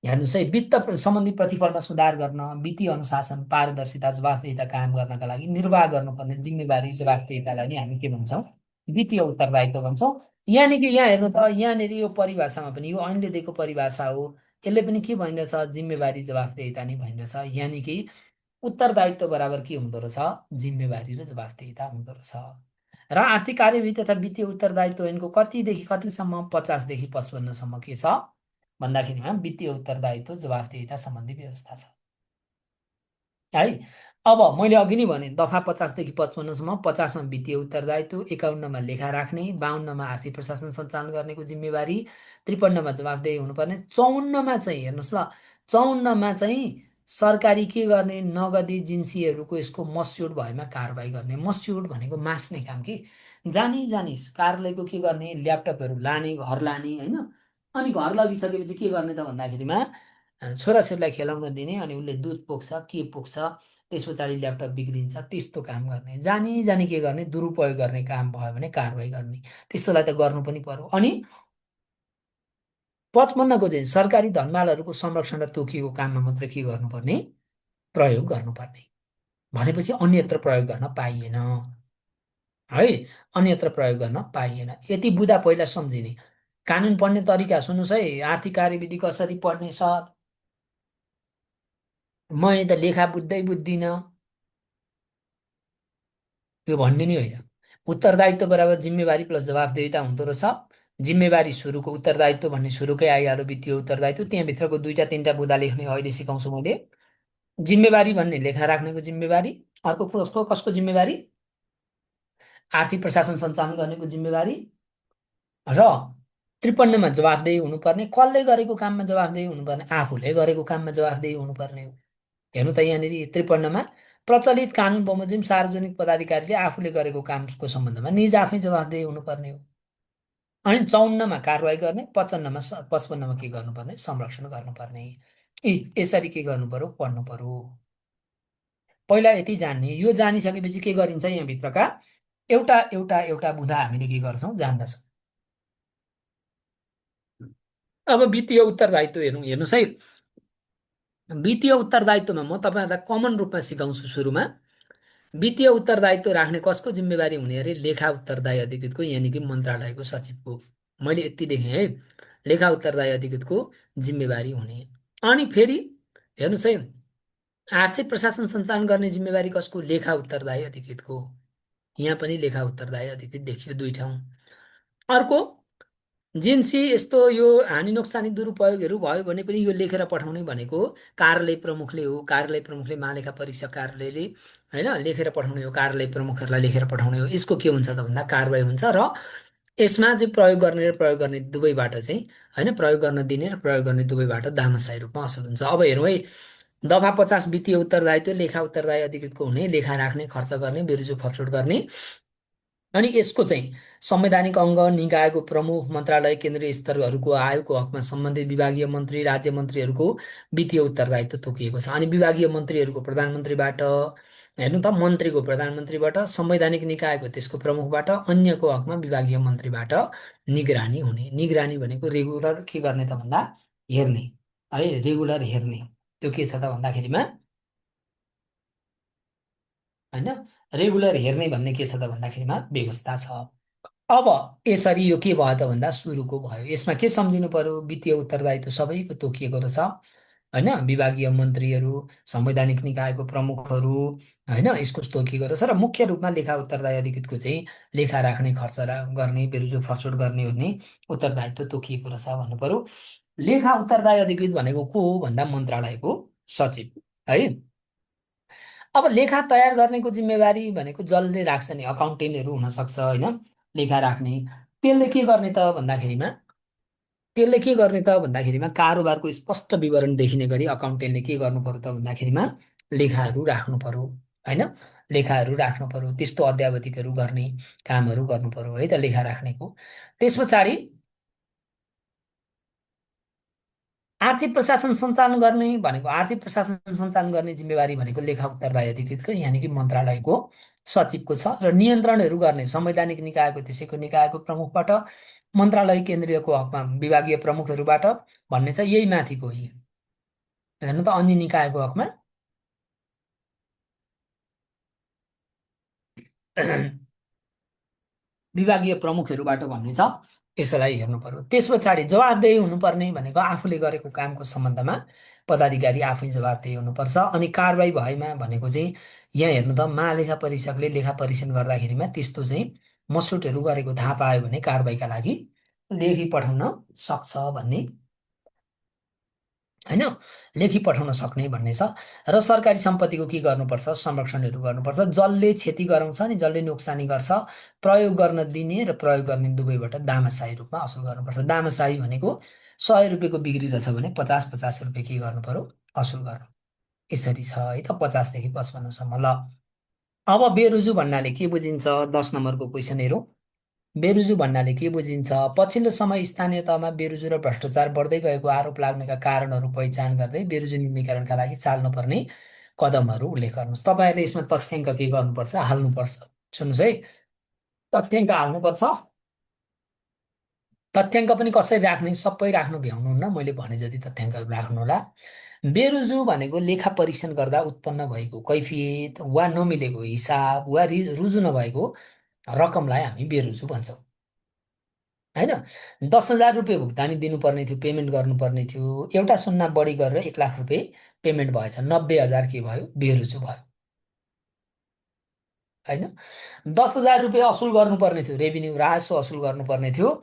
हेर्नुहोस् है वित्त सम्बन्धी प्रतिफलमा सुधार गर्न वित्तीय अनुशासन पारदर्शिता जवाफदेहिता कायम गर्नका लागि निर्वाह गर्नुपर्ने जिम्मेवारी जवाफदेहितालाई नै हामी के भन्छौँ वित्तीय उत्तरदायित्व भन्छौँ यहाँनिर यहाँ हेर्नु त यहाँनिर यो परिभाषामा पनि यो ऐनले दिएको परिभाषा हो यसले पनि के भनिरहेछ जिम्मेवारी जवाफदेहिता नै भनिरहेछ यानि कि उत्तरदायित्व बराबर के हुँदो रहेछ जिम्मेवारी र जवाफदेहिता हुँदो रहेछ र आर्थिक कार्यविधि तथा वित्तीय उत्तरदायित्व ऐनको कतिदेखि कतिसम्म 50 देखि 55सम्म के छ भन्दाखेरिमा वित्तीय उत्तरदायित्व जवाफदेहिता सम्बन्धी व्यवस्था छ है अब मैले अघि नै भने दफा 50 देखि 55सम्म 50मा वित्तीय उत्तरदायित्व 51मा लेखा राख्ने 52मा आर्थिक प्रशासन सञ्चालन गर्नेको जिम्मेवारी 53मा जवाफदेही हुनुपर्ने 54मा चाहिँ हेर्नुहोस् ल 54मा चाहिँ सरकारी के गर्ने नगदी जिन्सीहरूको यसको मस्च्युड भएमा कारबाही गर्ने मस्च्युड भनेको मास्ने काम कि जानी जानिस् कार्यालयको के गर्ने ल्यापटपहरू लाने घर लाने होइन अनि घर लगिसकेपछि के गर्ने त भन्दाखेरिमा छोराछोरीलाई खेलाउन दिने अनि उसले दुध पोख्छ के पोख्छ त्यस पछाडि ल्यापटप बिग्रिन्छ त्यस्तो काम गर्ने जानी जानी के गर्ने दुरुपयोग गर्ने काम भयो भने कारवाही गर्ने त्यस्तोलाई त गर्नु पनि पर्यो अनि 55को चाहिँ सरकारी धनमालहरूको संरक्षण र तोकिएको काममा मात्र के गर्नुपर्ने प्रयोग गर्नुपर्ने भनेपछि अन्यत्र प्रयोग गर्न पाइएन है अन्यत्र प्रयोग गर्न पाइएन यति बुझ्दा पहिला सम्झिने कानुन पढ्ने तरिका सुन्नुहोस् है आर्थिक कार्यविधि कसरी पढ्ने सर मैले त लेखा बुझ्दै बुझ्दिनँ त्यो भन्ने नै होइन उत्तरदायित्व बराबर जिम्मेवारी प्लस जवाफदेहिता हुँदो रहेछ जिम्मेवारी सुरुको उत्तरदायित्व भन्ने सुरुकै आइहाल्यो वित्तीय उत्तरदायित्व त्यहाँभित्रको दुईटा तिनवटा बुँदा लेख्ने अहिले सिकाउँछु मैले जिम्मेवारी भन्ने लेखा राख्नेको जिम्मेवारी अर्को कसको कसको जिम्मेवारी आर्थिक प्रशासन सञ्चालन गर्नेको जिम्मेवारी र 53मा जवाफदेही हुनुपर्ने कसले गरेको काममा जवाफदेही हुनुपर्ने आफूले गरेको काममा जवाफदेही हुनुपर्ने हो हेर्नु त यहाँनिर 53मा प्रचलित कानुन बमोजिम सार्वजनिक पदाधिकारीले आफूले गरेको कामको सम्बन्धमा निज आफै जवाफदेही हुनुपर्ने हो अनि 54मा कारवाही गर्ने 55मा के गर्नुपर्ने संरक्षण गर्नुपर्ने यसरी के गर्नु पर्यो पढ्नु पर्यो पहिला यति जान्ने यो जानिसकेपछि के गरिन्छ यहाँभित्रका एउटा एउटा एउटा बुँदा हामीले के गर्छौँ जान्दछौँ अब वित्तीय उत्तरदायित्व हेर्नु हेर्नुहोस् है वित्तीय उत्तरदायित्वमा म तपाईँहरूलाई कमन रूपमा सिकाउँछु सुरुमा वित्तीय उत्तरदायित्व राख्ने कसको जिम्मेवारी हुने अरे लेखा उत्तरदायी अधिकृतको यानि कि मन्त्रालयको सचिवको मैले यति देखेँ है लेखा उत्तरदायी अधिकृतको जिम्मेवारी हुने अनि फेरि हेर्नुहोस् है आर्थिक प्रशासन सञ्चालन गर्ने जिम्मेवारी कसको लेखा उत्तरदायी अधिकृतको यहाँ पनि लेखा उत्तरदायी अधिकृत देखियो दुई ठाउँ अर्को जिन्सी यस्तो यो हानि नोक्सानी दुरुपयोगहरू भयो भने पनि यो लेखेर पठाउने भनेको कार्यालय प्रमुखले हो कार्यालय प्रमुखले महालेखा परीक्षक कार्यालयले होइन लेखेर पठाउने हो कार्यालय प्रमुखहरूलाई लेखेर पठाउने हो यसको के हुन्छ त भन्दा कारवाही हुन्छ र यसमा चाहिँ प्रयोग गर्ने र प्रयोग गर्ने दुवैबाट चाहिँ होइन प्रयोग गर्न दिने र प्रयोग गर्ने दुवैबाट दामसाई रूपमा असुल हुन्छ अब हेरौँ है दफा 50 वित्तीय उत्तरदायित्व लेखा उत्तरदायी अधिकृतको हुने लेखा राख्ने खर्च गर्ने बेरुजु फरछोट गर्ने अनि यसको चाहिँ संवैधानिक अङ्ग निकायको प्रमुख मन्त्रालय केन्द्रीय स्तरहरूको आयोगको हकमा सम्बन्धित विभागीय मन्त्री राज्य मन्त्रीहरूको वित्तीय उत्तरदायित्व तोकिएको छ अनि विभागीय मन्त्रीहरूको प्रधानमन्त्रीबाट हेर्नु त मन्त्रीको प्रधानमन्त्रीबाट संवैधानिक निकायको त्यसको प्रमुखबाट अन्यको हकमा विभागीय मन्त्रीबाट निगरानी हुने निगरानी भनेको रेगुलर के गर्ने त भन्दा हेर्ने है रेगुलर हेर्ने त्यो के छ त भन्दाखेरिमा होइन रेगुलर हेर्ने भन्ने के छ त भन्दाखेरिमा व्यवस्था छ अब यसरी यो के भयो त भन्दा सुरुको भयो। यसमा के सम्झिनु पर्यो, वित्तीय उत्तरदायित्व सबैको तोकिएको रहेछ होइन। विभागीय मन्त्रीहरू, संवैधानिक निकायको प्रमुखहरू होइन, यसको तोकिएको रहेछ। र मुख्य रूपमा लेखा उत्तरदायी अधिकृतको चाहिँ लेखा राख्ने, खर्च गर्ने, बेरुजु फर्सुट गर्ने भन्ने उत्तरदायित्व तोकिएको रहेछ भन्नु पर्यो। लेखा उत्तरदायी अधिकृत भनेको को हो भन्दा मन्त्रालयको सचिव है। अब लेखा तयार गर्नेको जिम्मेवारी भनेको जसले राख्छ नि, अकाउन्टेन्टहरू हुनसक्छ होइन, लेखा राख्ने। त्यसले के गर्ने त भन्दाखेरिमा, कारोबारको स्पष्ट विवरण देखिने गरी अकाउन्टेन्टले के गर्नु पर्यो त भन्दाखेरिमा लेखाहरू राख्नु पर्यो होइन। लेखाहरू राख्नु पर्यो, त्यस्तो अध्यावधिकहरू गर्ने कामहरू गर्नु पर्यो है त लेखा राख्नेको। त्यस पछाडि आर्थिक प्रशासन सञ्चालन गर्ने भनेको, आर्थिक प्रशासन सञ्चालन गर्ने जिम्मेवारी भनेको लेखा उत्तरदायी अधिकृतको यानि कि मन्त्रालयको सचिवको छ। र नियन्त्रणहरू गर्ने संवैधानिक निकायको, त्यसैको निकायको प्रमुखबाट, मन्त्रालय केन्द्रीयको हकमा विभागीय प्रमुखहरूबाट भन्ने छ। यही माथिको हो यी, हेर्नु त अन्य निकायको हकमा विभागीय प्रमुखहरूबाट भन्ने छ। यसलाई हेर्नु पर्यो। त्यस पछाडि जवाबदेही हुनुपर्ने भनेको आफूले गरेको कामको सम्बन्धमा पदाधिकारी आफै जवाबदेही हुनुपर्छ। अनि कारबाही भएमा भनेको चाहिँ यहाँ हेर्नु त महालेखा परीक्षकले लेखा परीक्षण गर्दाखेरिमा त्यस्तो चाहिँ मसुटहरू गरेको थाहा पायो भने कारबाहीका लागि लेखी पठाउन सक्छ भन्ने होइन, लेखी पठाउन सक्ने भन्ने छ। र सरकारी सम्पत्तिको के गर्नुपर्छ, संरक्षणहरू गर्नुपर्छ। जसले क्षति गराउँछ नि, जसले नोक्सानी गर्छ, प्रयोग गर्न दिने र प्रयोग गर्ने दुवैबाट दामासाही रूपमा असुल गर्नुपर्छ। दामासाही भनेको 100 रुपियाँको बिग्रिरहेछ भने 50-50 रुपियाँ के गर्नु पर्यो, असुल गर्नु। यसरी छ है त 50 देखि 55सम्म। ल अब बेरुजु भन्नाले के बुझिन्छ, 10 नम्बरको क्वेसन हेरौँ। बेरुजु भन्नाले के बुझिन्छ, पछिल्लो समय स्थानीय तहमा बेरुजु र भ्रष्टाचार बढ्दै गएको आरोप लाग्नेका कारणहरू पहिचान गर्दै बेरुजु न्यूनीकरणका लागि चाल्नुपर्ने कदमहरू उल्लेख गर्नुहोस्। तपाईँहरूले यसमा तथ्याङ्क के गर्नुपर्छ, हाल्नुपर्छ। सुन्नुहोस् है, तथ्याङ्क हाल्नुपर्छ। तथ्याङ्क पनि कसरी राख्ने, सबै राख्नु भ्याउनुहुन्न, मैले भने जति तथ्याङ्कहरू राख्नु होला। बेरुजु भनेको लेखा परीक्षण गर्दा उत्पन्न भएको कैफियत वा नमिलेको हिसाब वा रुजु नभएको रकमलाई हामी बेरुजु भन्छौँ होइन। 10,000 रुपियाँ भुक्तानी दिनुपर्ने थियो, पेमेन्ट गर्नुपर्ने थियो, एउटा सुन्ना बढी गरेर 1 लाख रुपियाँ पेमेन्ट भएछ, 90,000 के भयो, बेरुजु भयो होइन। 10,000 रुपियाँ असुल गर्नुपर्ने थियो, रेभिन्यू राजस्व असुल गर्नुपर्ने थियो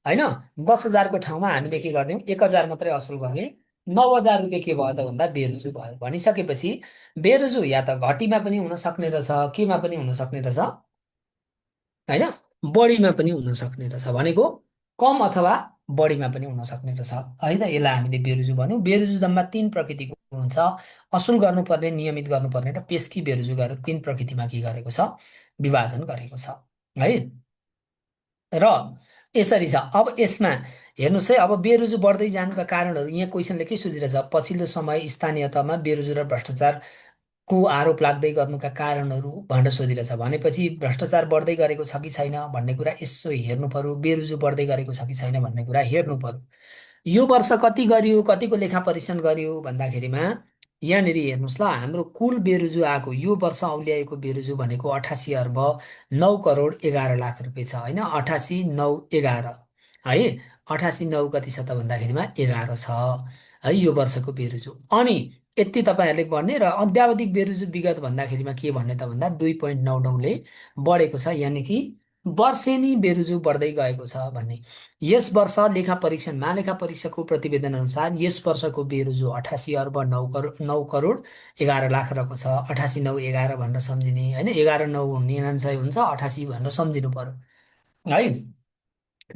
होइन। 10,000को ठाउँमा हामीले के गर्ने, 1,000 मात्रै असुल गर्ने, 9,000 रुपियाँ के भयो त भन्दा बेरुजु भयो। भनिसकेपछि बेरुजु या त घटीमा पनि हुन सक्ने रहेछ, केमा पनि हुन सक्ने रहेछ होइन, बढीमा पनि हुन सक्ने रहेछ भनेको, कम अथवा बढीमा पनि हुन सक्ने रहेछ है त। यसलाई हामीले बेरुजु भन्यौँ। बेरुजु जम्मा 3 प्रकृतिको हुन्छ, असुल गर्नुपर्ने, नियमित गर्नुपर्ने र पेस्की बेरुजु गरेर 3 प्रकृतिमा के गरेको छ, विभाजन गरेको छ है। र यसरी छ। अब यसमा हेर्नुहोस् है, अब बेरुजु बढ्दै जानुका कारणहरू यहाँ क्वेसनले के सोधिरहेछ, पछिल्लो समय स्थानीय तहमा बेरुजु र भ्रष्टाचार को आरोप लाग्दै गर्नुका कारणहरू भनेर सोधिरहेछ भनेपछि भ्रष्टाचार बढ्दै गरेको छ कि छैन भन्ने कुरा यसो हेर्नु पर्यो, बेरुजु बढ्दै गरेको छ कि छैन भन्ने कुरा हेर्नु पर्यो। यो वर्ष कति गरियो, कतिको लेखा परीक्षण गरियो भन्दाखेरिमा यहाँनिर हेर्नुहोस् ल, हाम्रो कुल बेरुजु आएको यो वर्ष औल्याएको बेरुजु भनेको 88,9,11,00,000 रुपियाँ छ होइन। 88,9,11 है, 88,9 कति छ त भन्दाखेरिमा 11 छ है यो वर्षको बेरुजु। अनि यति तपाईँहरूले भन्ने र अद्यावधिक बेरुजु विगत भन्दाखेरिमा के भन्ने त भन्दा 2.99ले बढेको छ, यानि कि वर्षेनी बेरुजु बढ्दै गएको छ भन्ने। यस वर्ष लेखा परीक्षण, महालेखा परीक्षकको प्रतिवेदन अनुसार यस वर्षको बेरुजु 88,9,11,00,000 रहेको छ। 88,9,11 भनेर सम्झिने होइन, 11,9 99 हुन्छ, 88 भनेर सम्झिनु पर्यो है।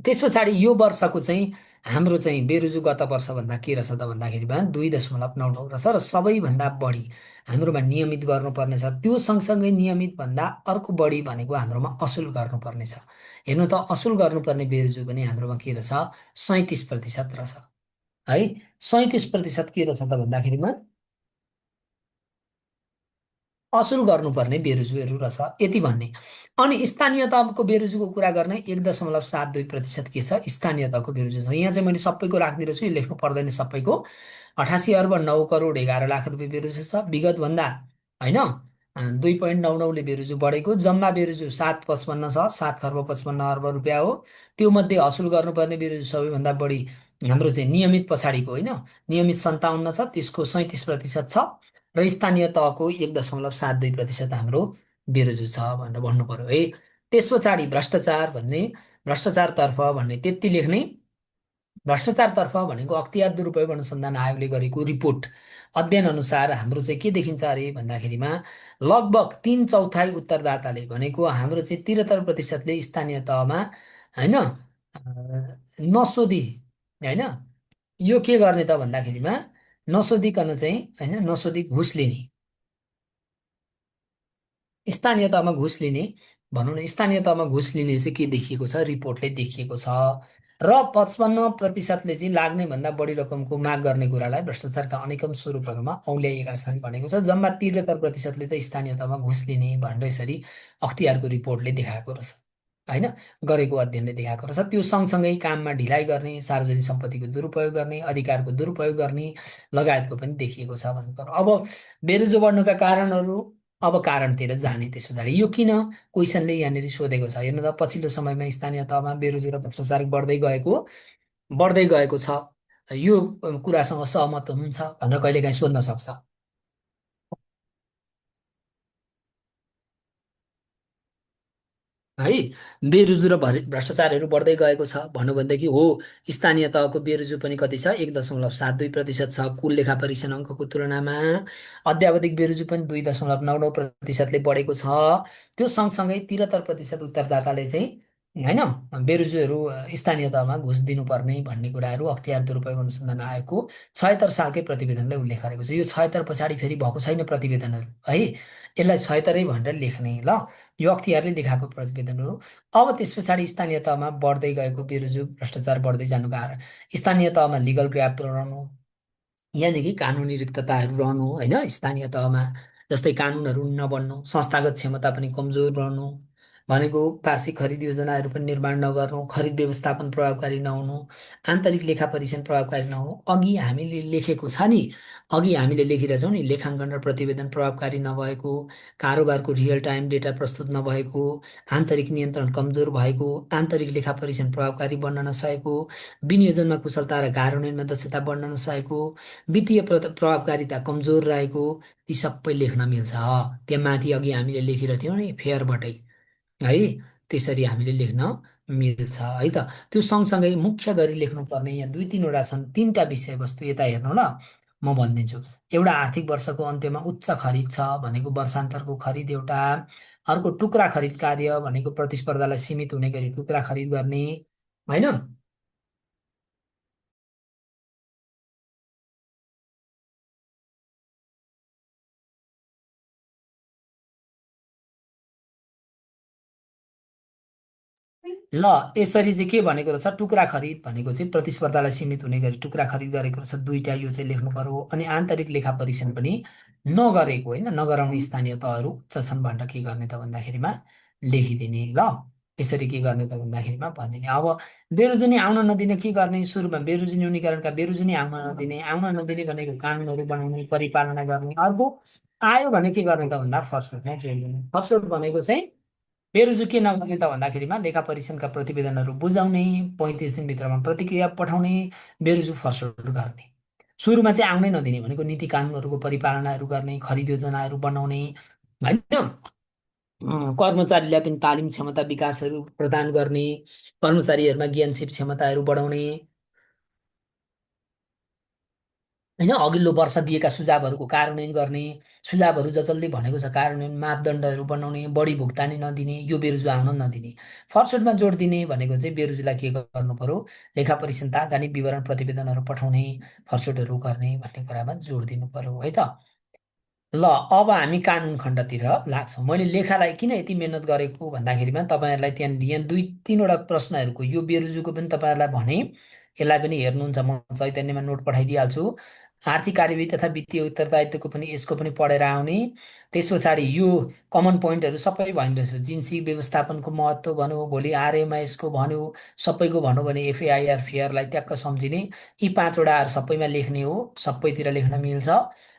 त्यस पछाडि यो वर्षको चाहिँ हाम्रो चाहिँ बेरुजु गत वर्षभन्दा के रहेछ त भन्दाखेरिमा 2.99 रहेछ। र सबैभन्दा बढी हाम्रोमा नियमित गर्नुपर्ने छ। त्यो सँगसँगै नियमित भन्दा अर्को बढी भनेको हाम्रोमा असुल गर्नुपर्ने छ। हेर्नु त असुल गर्नुपर्ने बेरुजु पनि हाम्रोमा के रहेछ, 37% रहेछ है। 37% के रहेछ त भन्दाखेरिमा असुल गर्नुपर्ने बेरुजुहरू रहेछ यति भन्ने। अनि स्थानीय तहको बेरुजुको कुरा गर्ने 1.72% के छ, स्थानीय तहको बेरुजु छ। यहाँ चाहिँ मैले सबैको राखिदिएको छु, यो लेख्नु पर्दैन सबैको। 88,9,11,00,000 रुपियाँ बेरुजु छ विगत भन्दा होइन। 2.99ले बेरुजु बढेको, जम्मा बेरुजु 755 छ, 7 खर्ब 55 अर्ब रुपियाँ हो। त्यो मध्ये हसुल गर्नुपर्ने बेरुजु सबैभन्दा बढी हाम्रो चाहिँ नियमित पछाडिको होइन, नियमित 57 छ, त्यसको 37% छ, र स्थानीय तहको 1.72% हाम्रो बेरुजु छ भनेर भन्नु पर्यो है। त्यस पछाडि भ्रष्टाचार भन्ने, भ्रष्टाचारतर्फ भन्ने त्यति लेख्ने। भ्रष्टाचारतर्फ भनेको अख्तियार दुरुपयोग अनुसन्धान आयोगले गरेको रिपोर्ट अध्ययन अनुसार हाम्रो चाहिँ के देखिन्छ अरे भन्दाखेरिमा लगभग 3/4 उत्तरदाताले भनेको हाम्रो चाहिँ 73%ले स्थानीय तहमा होइन नसोधी होइन यो के गर्ने त भन्दाखेरिमा नसोधिकन चाहिँ होइन नसोधी घुस लिने, स्थानीय तहमा घुस लिने, भनौँ न स्थानीय तहमा घुस लिने चाहिँ के देखिएको छ, रिपोर्टले देखिएको छ। र 55%ले चाहिँ लाग्ने भन्दा बढी रकमको माग गर्ने कुरालाई भ्रष्टाचारका अनेकौं स्वरूपहरूमा औल्याइएका छन् भनेको छ। जम्मा 73%ले त स्थानीय तहमा घुस लिने भनेर यसरी अख्तियारको रिपोर्टले देखाएको रहेछ होइन, गरेको अध्ययनले देखाएको रहेछ। त्यो सँगसँगै काममा ढिलाइ गर्ने, सार्वजनिक सम्पत्तिको दुरुपयोग गर्ने, अधिकारको दुरुपयोग गर्ने लगायतको पनि देखिएको छ भन्नु पर्यो। अब बेरोजगार बढ्नुका कारणहरू, अब कारणतिर जाने त्यस पछाडि यो किन, क्वेसनले यहाँनिर सोधेको छ हेर्नु त, पछिल्लो समयमा स्थानीय तहमा बेरोजगार र भ्रष्टाचार बढ्दै गएको छ, यो कुरासँग सहमत हुनुहुन्छ भनेर कहिलेकाहीँ सोध्न सक्छ है। बेरुजु र भ्रष्टाचारहरू बढ्दै गएको छ भन्नु भनेदेखि हो, स्थानीय तहको बेरुजु पनि कति छ, 1.72% छ कुल लेखा परीक्षण अङ्कको तुलनामा। अध्यावधिक बेरुजु पनि 2.99%ले बढेको छ। त्यो सँगसँगै 73% उत्तरदाताले चाहिँ होइन बेरुजुहरू स्थानीय तहमा घुस दिनुपर्ने भन्ने कुराहरू अख्तियार दुरुपयोग अनुसन्धान आयोगको 76 सालकै प्रतिवेदनले उल्लेख गरेको छ। यो 76 पछाडि फेरि भएको छैन प्रतिवेदनहरू है, यसलाई 76 भनेर लेख्ने ल, यो अख्तियारले देखाएको प्रतिवेदन हो। अब त्यस पछाडि स्थानीय तहमा बढ्दै गएको बेरोजु भ्रष्टाचार बढ्दै जानुको कारण स्थानीय तहमा लिगल ग्याप रहनु, यहाँदेखि कानुनी रिक्तताहरू रहनु होइन, स्थानीय तहमा जस्तै कानुनहरू नबन्नु, संस्थागत क्षमता पनि कमजोर रहनु भनेको, वार्षिक खरिद योजनाहरू पनि निर्माण नगर्नु, खरिद व्यवस्थापन प्रभावकारी नहुनु, आन्तरिक लेखा परीक्षण प्रभावकारी नहुनु, अघि हामीले लेखेको छ नि, अघि हामीले लेखिरहेछौँ नि, लेखाङ्कन र प्रतिवेदन प्रभावकारी नभएको, कारोबारको रियल टाइम डेटा प्रस्तुत नभएको, आन्तरिक नियन्त्रण कमजोर भएको, आन्तरिक लेखा परीक्षण प्रभावकारी बन्न नसकेको, विनियोजनमा कुशलता र कार्यान्वयनमा दक्षता बढ्न नसकेको, वित्तीय प्रभावकारिता कमजोर रहेको, ती सबै लेख्न मिल्छ। त्यहाँ माथि अघि हामीले लेखेर थियौँ नि फेयरबाटै है, त्यसरी हामीले लेख्न मिल्छ है त। त्यो सँगसँगै मुख्य गरी लेख्नुपर्ने यहाँ दुई तिनवटा छन्, तिनवटा विषयवस्तु यता हेर्नु ल, म भनिदिन्छु। एउटा आर्थिक वर्षको अन्त्यमा उच्च खरिद छ भनेको वर्षान्तरको खरिद एउटा, अर्को टुक्रा खरिद कार्य भनेको प्रतिस्पर्धालाई सीमित हुने गरी टुक्रा खरिद गर्ने होइन। ल यसरी चाहिँ के भनेको रहेछ, टुक्रा खरिद भनेको चाहिँ प्रतिस्पर्धालाई सीमित हुने गरी टुक्रा खरिद गरेको रहेछ, दुईटा यो चाहिँ लेख्नु पर्यो। अनि आन्तरिक लेखा परीक्षण पनि नगरेको होइन, नगराउने स्थानीय तहहरू उच्च छन् भनेर के गर्ने त भन्दाखेरिमा लेखिदिने ल। यसरी के गर्ने त भन्दाखेरिमा भनिदिने। अब बेरोजनी आउन नदिने के गर्ने, सुरुमा बेरोजनी न्यूनीकरणका बेरोजनी आउन नदिने भनेको कानुनहरू बनाउने परिपालना गर्ने। अर्को आयो भने के गर्ने त भन्दा फर्स्टमा जोड्ने, फर्स्ट भनेको चाहिँ बेरुजु के नगर्ने त भन्दाखेरिमा लेखा परीक्षणका प्रतिवेदनहरू बुझाउने, 35 दिनभित्रमा प्रतिक्रिया पठाउने, बेरुजु फर्सोट गर्ने। सुरुमा चाहिँ आउनै नदिने भनेको नीति कानुनहरूको परिपालनाहरू गर्ने, खरिद योजनाहरू बनाउने होइन, कर्मचारीलाई पनि तालिम क्षमता विकासहरू प्रदान गर्ने, कर्मचारीहरूमा ज्ञानसिप क्षमताहरू बढाउने होइन, अघिल्लो वर्ष दिएका सुझावहरूको कार्यान्वयन गर्ने, सुझावहरू जसले भनेको छ कार्यान्वयन मापदण्डहरू बनाउने, बढी भुक्तानी नदिने, यो बेरुजु आउन नदिने। फर्स्टमा जोड दिने भनेको चाहिँ बेरुजुलाई के गर्नु पर्यो, लेखा परीक्षण तागानी विवरण प्रतिवेदनहरू पठाउने, फर्स्टहरू गर्ने भन्ने कुरामा जोड दिनु पर्यो है त। ल अब हामी कानुन खण्डतिर लाग्छौँ। मैले लेखालाई किन यति मेहनत गरेको भन्दाखेरिमा तपाईँहरूलाई त्यहाँनिर यहाँ दुई तिनवटा प्रश्नहरूको यो बेरुजुको पनि तपाईँहरूलाई भने, यसलाई पनि हेर्नुहुन्छ, म चैतन्यमा नोट पठाइदिइहाल्छु। आर्थिक कार्यविधि तथा वित्तीय उत्तरदायित्वको पनि यसको पनि पढेर आउने। त्यस पछाडि यो कमन पोइन्टहरू सबै भनिरहेछु, जिन्सी व्यवस्थापनको महत्त्व भन्यो, भोलि आरएमआइएसको भन्यो, सबैको भनौँ भने एफएआइआर फेयरलाई ट्याक्क सम्झिने, यी पाँचवटाहरू सबैमा लेख्ने हो, सबैतिर लेख्न मिल्छ।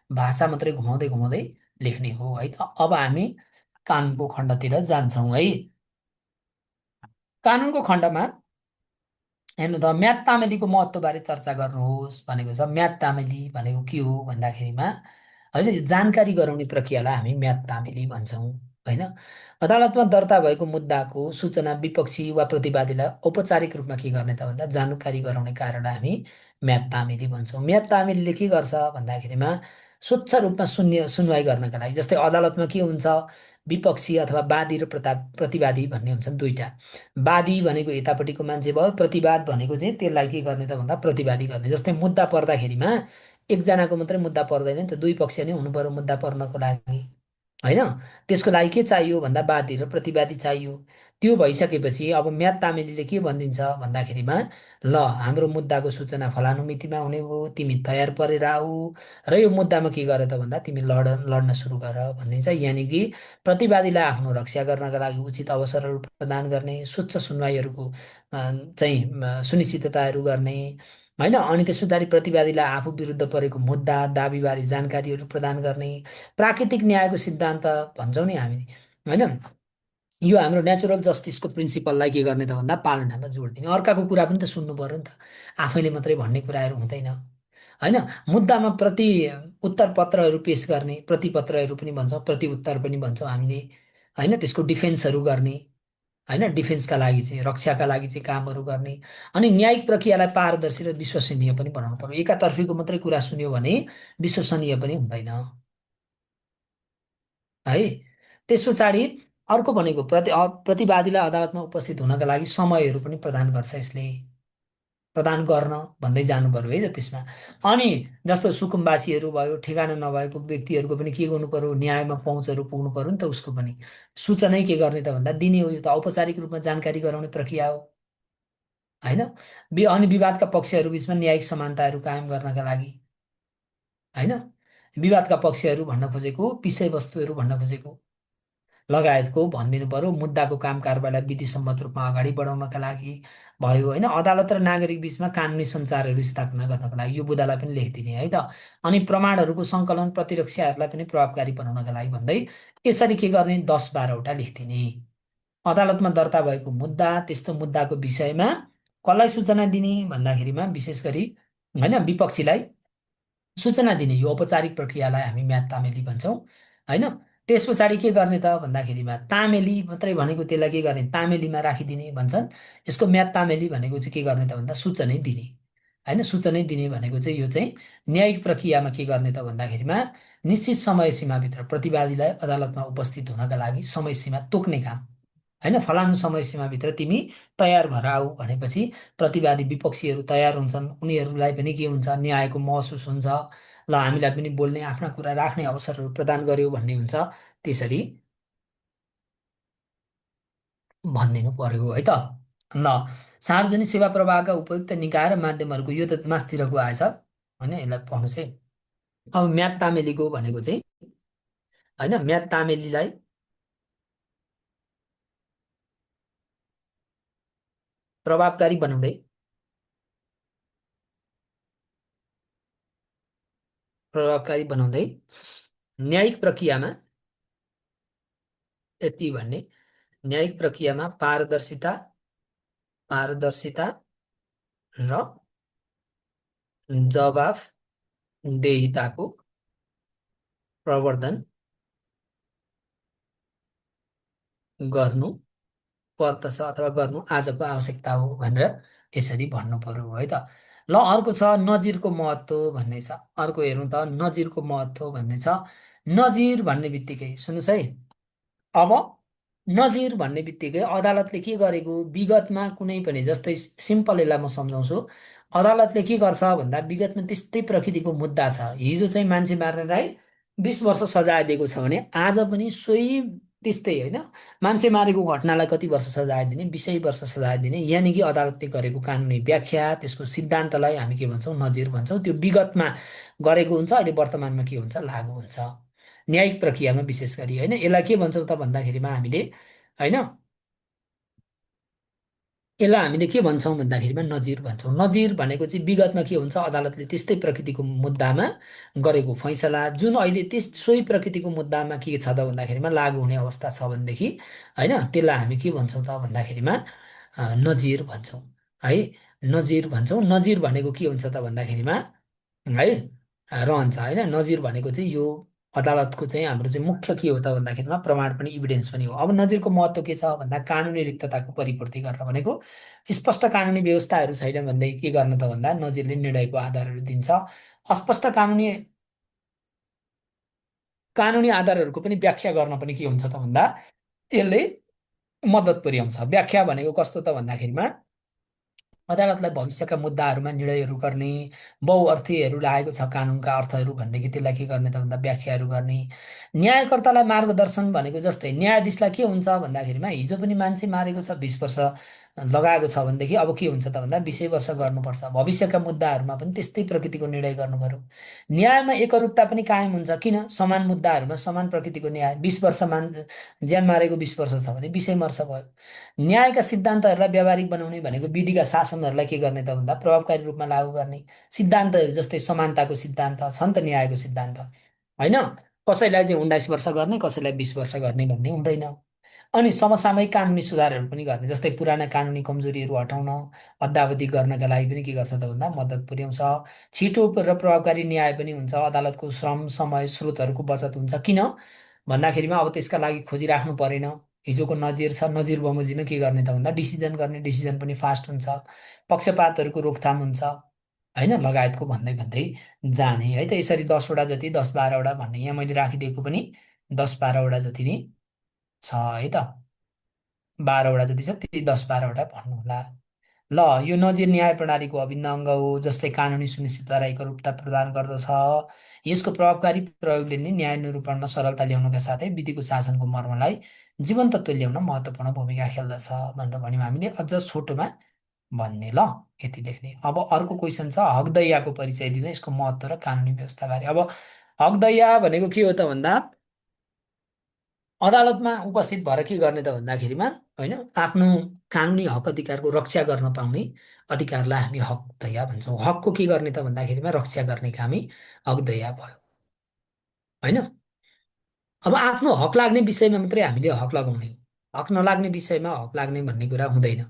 भाषा मात्रै घुमाउँदै घुमाउँदै लेख्ने हो है त। अब हामी कानुनको खण्डतिर जान्छौँ है। कानुनको खण्डमा हेर्नु त, म्याद तामेलीको महत्त्वबारे चर्चा गर्नुहोस् भनेको छ। म्याद तामेली भनेको के हो भन्दाखेरिमा होइन, यो जानकारी गराउने प्रक्रियालाई हामी म्याद तामेली भन्छौँ होइन। अदालतमा दर्ता भएको मुद्दाको सूचना विपक्षी वा प्रतिवादीलाई औपचारिक रूपमा के गर्ने त भन्दा जानकारी गराउने कार्यलाई हामी म्याद तामेली भन्छौँ। म्याद तामेलीले के गर्छ भन्दाखेरिमा स्वच्छ रूपमा सुनवाई गर्नका लागि, जस्तै अदालतमा के हुन्छ, विपक्षी अथवा वादी र प्रतिवादी भन्ने हुन्छन् दुईटा। वादी भनेको यतापट्टिको मान्छे भयो, प्रतिवाद भनेको चाहिँ त्यसलाई के गर्ने त भन्दा प्रतिवादी गर्ने। जस्तै मुद्दा पर्दाखेरिमा एकजनाको मात्रै मुद्दा पर्दैन नि त, दुई पक्ष नै हुनु पर्यो मुद्दा पर्नको लागि होइन। त्यसको लागि के चाहियो भन्दा वादी र प्रतिवादी चाहियो। त्यो भइसकेपछि अब म्याद तामेलीले के भनिदिन्छ भन्दाखेरिमा, ल हाम्रो मुद्दाको सूचना फलानु मितिमा हुने हो, तिमी तयार परेर आऊ र यो मुद्दामा के गर त भन्दा तिमी लड्न सुरु गर भनिदिन्छ। यानि कि प्रतिवादीलाई आफ्नो रक्षा गर्नका लागि उचित अवसरहरू प्रदान गर्ने, स्वच्छ सुनवाईहरूको चाहिँ सुनिश्चितताहरू गर्ने होइन। अनि त्यस पछाडि प्रतिवादीलाई आफू विरुद्ध परेको मुद्दा दाबीबारे जानकारीहरू प्रदान गर्ने, प्राकृतिक न्यायको सिद्धान्त भन्छौँ नि हामी होइन, यो हाम्रो नेचुरल जस्टिसको प्रिन्सिपललाई के गर्ने त भन्दा पालनामा जोड दिने। अर्काको कुरा पनि त सुन्नु पर्यो नि त, आफैले मात्रै भन्ने कुराहरू हुँदैन होइन। मुद्दामा उत्तर पत्रहरू पेश गर्ने, प्रतिपत्रहरू पनि भन्छौँ, प्रति उत्तर पनि भन्छौँ हामीले होइन। त्यसको डिफेन्सहरू गर्ने होइन, डिफेन्सका लागि चाहिँ, रक्षाका लागि चाहिँ कामहरू गर्ने। अनि न्यायिक प्रक्रियालाई पारदर्शी र विश्वसनीय पनि बनाउनु पर्यो। एकातर्फीको मात्रै कुरा सुन्यो भने विश्वसनीय पनि हुँदैन है। त्यस पछाडि अर्को भनेको प्रतिवादीलाई अदालतमा उपस्थित हुनका लागि समयहरू पनि प्रदान गर्छ यसले, प्रदान गर्न भन्दै जानु पर्यो है त त्यसमा। अनि जस्तो सुकुम्बासीहरू भयो, ठेगाना नभएको व्यक्तिहरूको पनि के गर्नु पर्यो, न्यायमा पहुँचहरू पुग्नु पर्यो नि त उसको पनि। सूचनै के गर्ने त भन्दा दिने हो, यो त औपचारिक रूपमा जानकारी गराउने प्रक्रिया हो होइन। अनि विवादका पक्षहरू बिचमा न्यायिक समानताहरू कायम गर्नका लागि होइन, विवादका पक्षहरू भन्न खोजेको, विषयवस्तुहरू भन्न खोजेको लगायतको भनिदिनु पर्यो। मुद्दाको काम कारबारलाई विधिसम्मत रूपमा अगाडि बढाउनका लागि भयो होइन। अदालत र नागरिक बिचमा कानुनी सञ्चारहरू स्थापना गर्नका लागि यो बुदालाई पनि लेखिदिने है त। अनि प्रमाणहरूको सङ्कलन प्रतिरक्षाहरूलाई पनि प्रभावकारी बनाउनका लागि भन्दै यसरी के गर्ने, 10-12 वटा लेखिदिने। अदालतमा दर्ता भएको मुद्दा, त्यस्तो मुद्दाको विषयमा कसलाई सूचना दिने भन्दाखेरिमा विशेष गरी होइन विपक्षीलाई सूचना दिने, यो औपचारिक प्रक्रियालाई हामी म्याद तामेली भन्छौँ होइन। त्यस पछाडि के गर्ने त भन्दाखेरिमा तामेली मात्रै भनेको त्यसलाई के गर्ने, तामेलीमा राखिदिने भन्छन्। यसको म्याद तामेली भनेको चाहिँ के गर्ने त भन्दा सूचनै दिने होइन। सूचनै दिने भनेको चाहिँ यो चाहिँ न्यायिक प्रक्रियामा के गर्ने त भन्दाखेरिमा निश्चित समय सीमाभित्र प्रतिवादीलाई अदालतमा उपस्थित हुनका लागि समय सीमा तोक्ने काम होइन। फलानु समय सीमाभित्र तिमी तयार भएर आऊ भनेपछि प्रतिवादी विपक्षीहरू तयार हुन्छन्, उनीहरूलाई पनि के हुन्छ, न्यायको महसुस हुन्छ, ल हामीलाई पनि बोल्ने आफ्ना कुरा राख्ने अवसरहरू प्रदान गर्यो भन्ने हुन्छ। त्यसरी भनिदिनु पर्यो है त। ल सार्वजनिक सेवा प्रवाहका उपयुक्त निकाय र माध्यमहरूको, यो त मास्तिरको आएछ होइन, यसलाई पढ्नु चाहिँ। अब म्याद तामेलीको भनेको चाहिँ होइन, म्याद तामेलीलाई प्रभावकारी बनाउँदै, प्रभावकारी बनाउँदै न्यायिक प्रक्रियामा यति भन्ने, न्यायिक प्रक्रियामा पारदर्शिता, पारदर्शिता र जवाफदेहिताको प्रवर्धन गर्नु पर्दछ अथवा गर्नु आजको आवश्यकता हो भनेर यसरी भन्नु पर्यो है त। ल अर्को छ नजिरको महत्त्व भन्ने छ। अर्को हेरौँ त, नजिरको महत्त्व भन्ने छ। नजिर भन्ने बित्तिकै सुन्नुहोस् है, अब नजिर भन्ने बित्तिकै अदालतले के गरेको, विगतमा कुनै पनि, जस्तै सिम्पल यसलाई म सम्झाउँछु। अदालतले के गर्छ भन्दा विगतमा त्यस्तै प्रकृतिको मुद्दा छ, हिजो चाहिँ मान्छे मार्नेलाई 20 वर्ष सजाय दिएको छ भने आज पनि सोही त्यस्तै होइन, मान्छे मारेको घटनालाई कति वर्ष सजाय दिने, 20 वर्ष सजाय दिने। यानि कि अदालतले गरेको कानुनी व्याख्या, त्यसको सिद्धान्तलाई हामी के भन्छौँ, नजिर भन्छौँ। त्यो विगतमा गरेको हुन्छ, अहिले वर्तमानमा के हुन्छ, लागु हुन्छ न्यायिक प्रक्रियामा विशेष गरी होइन। यसलाई के भन्छौँ त भन्दाखेरिमा हामीले होइन, यसलाई हामीले के भन्छौँ भन्दाखेरिमा नजिर भन्छौँ। नजिर भनेको चाहिँ विगतमा के हुन्छ, अदालतले त्यस्तै प्रकृतिको मुद्दामा गरेको फैसला जुन अहिले सोही प्रकृतिको मुद्दामा के छ त भन्दाखेरिमा लागु हुने अवस्था छ भनेदेखि होइन, त्यसलाई हामी के भन्छौँ त भन्दाखेरिमा नजिर भन्छौँ है। नजिर भन्छौँ। नजिर भनेको के हुन्छ त भन्दाखेरिमा है रहन्छ होइन। नजिर भनेको चाहिँ यो अदालतको चाहिँ हाम्रो चाहिँ मुख्य के हो त भन्दाखेरिमा प्रमाण पनि इभिडेन्स पनि हो। अब नजिरको महत्त्व के छ भन्दा कानुनी रिक्तताको परिपूर्ति गर्न भनेको स्पष्ट कानुनी व्यवस्थाहरू छैन भनेदेखि के गर्न त भन्दा नजिरले निर्णयको आधारहरू दिन्छ। अस्पष्ट कानुनी कानुनी आधारहरूको पनि व्याख्या गर्न पनि के हुन्छ त भन्दा यसले मद्दत पुर्याउँछ। व्याख्या भनेको कस्तो त भन्दाखेरिमा अदालतलाई भविष्यका मुद्दाहरूमा निर्णयहरू गर्ने, बहुअर्थीहरू लागेको छ कानुनका अर्थहरू भनेदेखि त्यसलाई के गर्ने त भन्दा व्याख्याहरू गर्ने। न्यायकर्तालाई मार्गदर्शन भनेको जस्तै न्यायाधीशलाई के हुन्छ भन्दाखेरिमा हिजो पनि मान्छे मारेको छ, 20 वर्ष लगाएको छ भनेदेखि अब के हुन्छ त भन्दा 20 वर्ष गर्नुपर्छ। भविष्यका मुद्दाहरूमा पनि त्यस्तै प्रकृतिको निर्णय गर्नु पर्यो। न्यायमा एकरूपता पनि कायम हुन्छ, किन समान मुद्दाहरूमा समान प्रकृतिको न्याय। 20 वर्ष ज्यान मारेको 20 वर्ष छ भने 20 वर्ष भयो। न्यायका सिद्धान्तहरूलाई व्यावहारिक बनाउने भनेको विधिका शासनहरूलाई के गर्ने त भन्दा प्रभावकारी रूपमा लागू गर्ने। सिद्धान्तहरू जस्तै समानताको सिद्धान्त छन् त, न्यायको सिद्धान्त होइन। कसैलाई चाहिँ 19 वर्ष गर्ने, कसैलाई 20 वर्ष गर्ने भन्ने हुँदैन। अनि समसामयिक कानुनी सुधारहरू पनि गर्ने, जस्तै पुराना कानुनी कमजोरीहरू हटाउन, अद्यावधि गर्नका लागि पनि के गर्छ त भन्दा मद्दत पुर्याउँछ। छिटो र प्रभावकारी न्याय पनि हुन्छ। अदालतको श्रम समय स्रोतहरूको बचत हुन्छ, किन भन्दाखेरिमा अब त्यसका लागि खोजिराख्नु परेन। हिजोको नजिर छ, नजिर बमोजिममा के गर्ने त भन्दा डिसिजन गर्ने, डिसिजन पनि फास्ट हुन्छ। पक्षपातहरूको रोकथाम हुन्छ होइन, लगायतको भन्दै भन्दै जाने है त। यसरी 10वटा जति, 10-12वटा भन्ने यहाँ मैले राखिदिएको पनि 10-12वटा जति नै छ है त। 12वटा जति छ, ती 10-12वटा भन्नु होला। ल, यो नजिर न्याय प्रणालीको अभिन्न अङ्ग हो, जसले कानुनी सुनिश्चितता र एकरूपता प्रदान गर्दछ। यसको प्रभावकारी प्रयोगले नै न्याय निरूपणमा सरलता ल्याउनका साथै विधिको शासनको मर्मलाई जीवन्त तुल्याउन महत्त्वपूर्ण भूमिका खेल्दछ भनेर भन्यौँ हामीले। अझ छोटोमा भन्ने ल, यति लेख्ने। अब अर्को क्वेसन छ हकदैयाको परिचय दिँदा यसको महत्त्व र कानुनी व्यवस्थाबारे। अब हकदैया भनेको के हो त भन्दा अदालतमा उपस्थित भएर के गर्ने त भन्दाखेरिमा होइन, आफ्नो कानुनी हक अधिकारको रक्षा गर्न पाउने अधिकारलाई हामी हकदैया भन्छौँ। हकको के गर्ने त भन्दाखेरिमा रक्षा गर्ने कामै हकदैया भयो होइन। अब आफ्नो हक लाग्ने विषयमा मात्रै हामीले हक लगाउने हो, हक नलाग्ने विषयमा हक लाग्ने भन्ने कुरा हुँदैन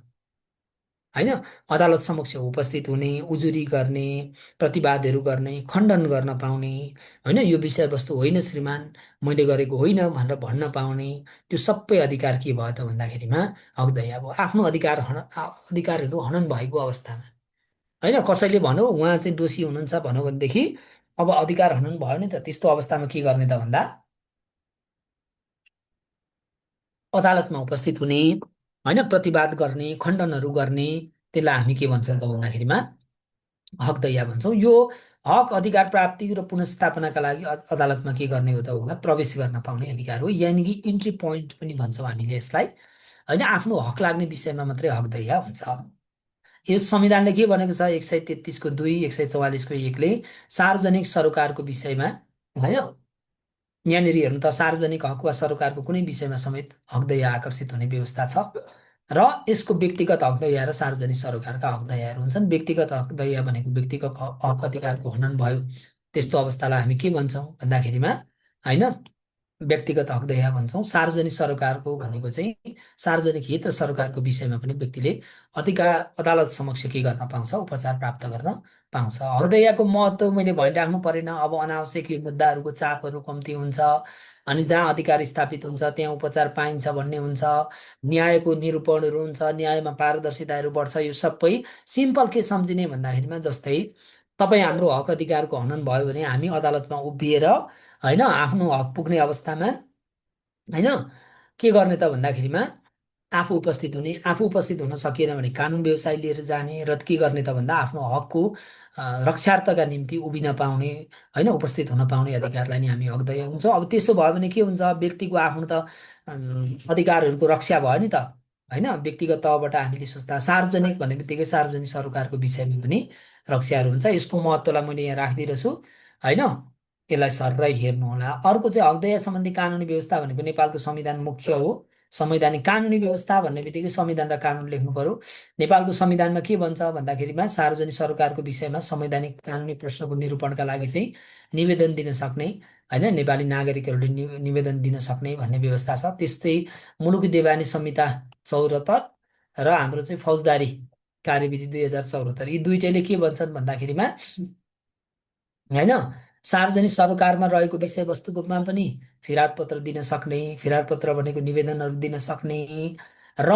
होइन। अदालत समक्ष उपस्थित हुने, उजुरी गर्ने, प्रतिवादहरू गर्ने, खण्डन गर्न पाउने होइन, यो विषयवस्तु होइन श्रीमान, मैले गरेको होइन भनेर भन्न पाउने, त्यो सबै अधिकार के भयो त भन्दाखेरिमा हकदैया भयो। आफ्नो अधिकारहरू हनन भएको अवस्थामा होइन, कसैले भन्यो उहाँ चाहिँ दोषी हुनुहुन्छ भन्यो भनेदेखि अब अधिकार हनन भयो नि त। त्यस्तो अवस्थामा के गर्ने त भन्दा अदालतमा उपस्थित हुने होइन, प्रतिवाद गर्ने, खण्डनहरू गर्ने, त्यसलाई हामी के भन्छौँ त भन्दाखेरिमा हकदैया भन्छौँ। यो हक अधिकार प्राप्ति र पुनर्स्थापनाका लागि अदालतमा के गर्ने हो त भन्दा प्रवेश गर्न पाउने अधिकार हो, यानि कि इन्ट्री पोइन्ट पनि भन्छौँ हामीले यसलाई होइन। आफ्नो हक लाग्ने विषयमा मात्रै हकदैया हुन्छ। यस संविधानले के भनेको छ, 133को 2, 144को 1ले सार्वजनिक सरोकारको विषयमा होइन, यहाँनिर हेर्नु त सार्वजनिक हक वा सरोकारको कुनै विषयमा समेत हकदैया आकर्षित हुने व्यवस्था छ। र यसको व्यक्तिगत हकदैया र सार्वजनिक सरोकारका हकदैयाहरू हुन्छन्। व्यक्तिगत हकदैया भनेको व्यक्तिगत हक अधिकारको हनन भयो, त्यस्तो अवस्थालाई हामी के भन्छौँ भन्दाखेरिमा होइन व्यक्तिगत हकदैया भन्छौँ। सार्वजनिक सरोकारको भनेको चाहिँ सार्वजनिक हित र सरोकारको विषयमा पनि व्यक्तिले अधिकार अदालत समक्ष के गर्न पाउँछ, उपचार प्राप्त गर्न पाउँछ। हकदैयाको महत्त्व मैले भनिराख्नु परेन। अब अनावश्यक यो मुद्दाहरूको चापहरू कम्ती हुन्छ, अनि जहाँ अधिकार स्थापित हुन्छ त्यहाँ उपचार पाइन्छ भन्ने हुन्छ, न्यायको निरूपणहरू हुन्छ, न्यायमा पारदर्शिताहरू बढ्छ। यो सबै सिम्पल के सम्झिने भन्दाखेरिमा जस्तै तपाईँ हाम्रो हक अधिकारको हनन भयो भने हामी अदालतमा उभिएर होइन, आफ्नो हक पुग्ने अवस्थामा होइन के गर्ने त भन्दाखेरिमा आफू उपस्थित हुने, आफू उपस्थित हुन सकिएन भने कानुन व्यवसाय लिएर जाने, र के गर्ने त भन्दा आफ्नो हकको रक्षार्थका निम्ति उभिन पाउने होइन, उपस्थित हुन पाउने अधिकारलाई नै हामी हकदैया हुन्छौँ। अब त्यसो भयो भने के हुन्छ, व्यक्तिको आफ्नो त अधिकारहरूको रक्षा भयो नि त होइन। व्यक्तिगत तहबाट हामीले सोच्दा सार्वजनिक भन्ने बित्तिकै सार्वजनिक सरोकारको विषयमा पनि रक्षाहरू हुन्छ। यसको महत्त्वलाई मैले यहाँ राखिदिइरहेछु होइन, यसलाई सर हेर्नु होला। अर्को चाहिँ हकदैया सम्बन्धी कानुनी व्यवस्था भनेको नेपालको संविधान मुख्य हो संवैधानिक कानुनी व्यवस्था भन्ने बित्तिकै संविधान र कानुन लेख्नु पर्यो। नेपालको संविधानमा के भन्छ भन्दाखेरिमा सार्वजनिक सरोकारको विषयमा संवैधानिक कानुनी प्रश्नको निरूपणका लागि चाहिँ निवेदन दिन सक्ने, होइन, नेपाली नागरिकहरूले निवेदन दिन सक्ने भन्ने व्यवस्था छ। त्यस्तै मुलुकी देवानी संहिता 74 र हाम्रो चाहिँ फौजदारी कार्यविधि 2074, यी दुइटैले के भन्छन् भन्दाखेरिमा, होइन, सार्वजनिक सरोकारमा रहेको विषयवस्तुकोमा पनि फिराद पत्र दिन सक्ने, फिराद पत्र भनेको निवेदनहरू दिन सक्ने, र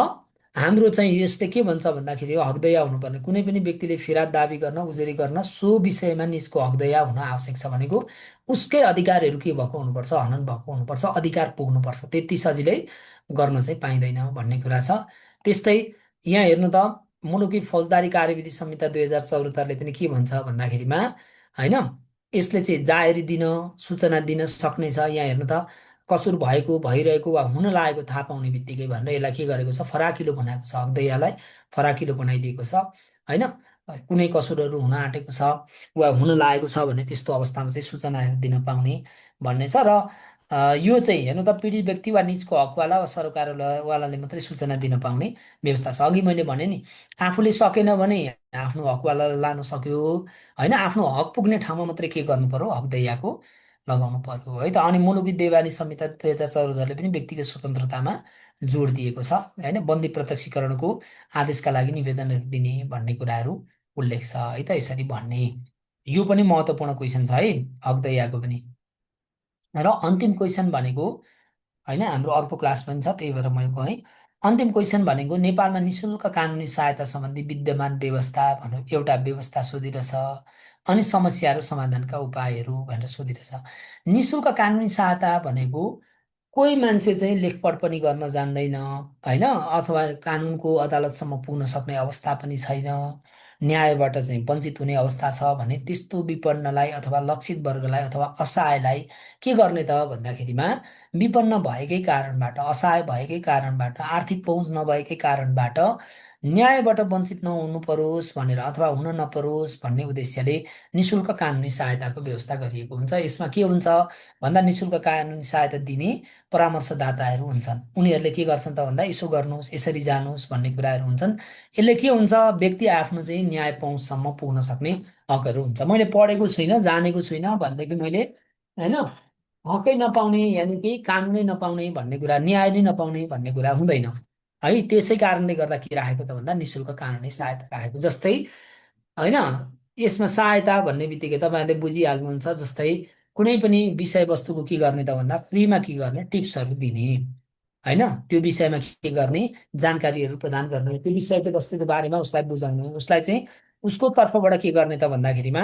हाम्रो चाहिँ यसले के भन्छ भन्दाखेरि हकदया हुनुपर्ने, कुनै पनि व्यक्तिले फिराद दाबी गर्न, उजुरी गर्न सो विषयमा निजको हकदया हुन आवश्यक छ भनेको उसकै अधिकारहरू के भएको हुनुपर्छ, हनन भएको हुनुपर्छ, अधिकार पुग्नुपर्छ, त्यति सजिलै गर्न चाहिँ पाइँदैन भन्ने कुरा छ। त्यस्तै यहाँ हेर्नु त, मुलुकी फौजदारी कार्यविधि संहिता 2074ले पनि के भन्छ भन्दाखेरिमा, होइन, यसले चाहिँ जाहेरी दिन, सूचना दिन सक्ने छ। यहाँ हेर्नु त, कसुर भएको, भइरहेको वा हुन लागेको थाहा पाउने बित्तिकै भनेर यसलाई के गरेको छ, फराकिलो बनाएको छ, हकदयालाई फराकिलो बनाइदिएको छ, होइन। कुनै कसुरहरू हुन आँटेको छ वा हुन लागेको छ भने त्यस्तो अवस्थामा चाहिँ सूचनाहरू दिन पाउने भन्ने छ। र यो चाहिँ हेर्नु त, पीडित व्यक्ति वा निजको हकवाला वा सरकारवालाले मात्रै सूचना दिन पाउने व्यवस्था छ। अघि मैले भने नि, आफूले सकेन भने आफ्नो हकवालालाई लान सक्यो, होइन, आफ्नो हक पुग्ने ठाउँमा मात्रै के गर्नु पर्यो, हकदैयाको लगाउनु पर्यो, है त। अनि मुलुकी देवानी संहिता 2014ले पनि व्यक्तिगत स्वतन्त्रतामा जोड दिएको छ, होइन, बन्दी प्रत्यक्षीकरणको आदेशका लागि निवेदनहरू दिने भन्ने कुराहरू उल्लेख छ, है त। यसरी भन्ने, यो पनि महत्त्वपूर्ण क्वेसन छ है, हकदैयाको पनि। र अन्तिम क्वेसन भनेको, होइन, हाम्रो अर्को क्लास पनि छ, त्यही भएर मैले है, अन्तिम क्वेसन भनेको नेपालमा निशुल्क कानुनी सहायता सम्बन्धी विद्यमान व्यवस्था भनौँ, एउटा व्यवस्था सोधिरहेछ, अनि समस्या र समाधानका उपायहरू भनेर सोधिरहेछ। निशुल्क कानुनी सहायता भनेको कोही मान्छे चाहिँ लेखपढ पनि गर्न जान्दैन, होइन, अथवा कानुनको अदालतसम्म पुग्न सक्ने अवस्था पनि छैन, न्यायबाट चाहिँ वञ्चित हुने अवस्था छ भने त्यस्तो विपन्नलाई अथवा लक्षित वर्गलाई अथवा असहायलाई के गर्ने त भन्दाखेरिमा, विपन्न भएकै कारणबाट, असहाय भएकै कारणबाट, आर्थिक पहुँच नभएकै कारणबाट न्यायबाट वञ्चित नहुनु परोस् भनेर अथवा हुन नपरोस् भन्ने उद्देश्यले निशुल्क कानुनी सहायताको व्यवस्था गरिएको हुन्छ। यसमा के हुन्छ भन्दा, निशुल्क कानुनी सहायता दिने परामर्शदाताहरू हुन्छन्, उनीहरूले के गर्छन् त भन्दा, यसो गर्नुहोस्, यसरी जानुहोस् भन्ने कुराहरू हुन्छन्। यसले के हुन्छ, व्यक्ति आफ्नो चाहिँ न्याय पहुँचसम्म पुग्न सक्ने हकहरू हुन्छ। मैले पढेको छुइनँ, जानेको छुइनँ भनेदेखि मैले, होइन, हकै नपाउने यानि कि कानुनै नपाउने भन्ने कुरा, न्याय नै नपाउने भन्ने कुरा हुँदैन, है। त्यसै कारणले गर्दा के राखेको त भन्दा, निशुल्क कानुनी सहायता राखेको। जस्तै, होइन, यसमा सहायता भन्ने बित्तिकै तपाईँहरूले बुझिहाल्नुहुन्छ, जस्तै कुनै पनि विषयवस्तुको के गर्ने त भन्दा, फ्रीमा के गर्ने, टिप्सहरू दिने, होइन, त्यो विषयमा के गर्ने, जानकारीहरू प्रदान गर्ने, त्यो विषयको वस्तुको बारेमा उसलाई बुझाउने, उसलाई चाहिँ उसको तर्फबाट के गर्ने त भन्दाखेरिमा,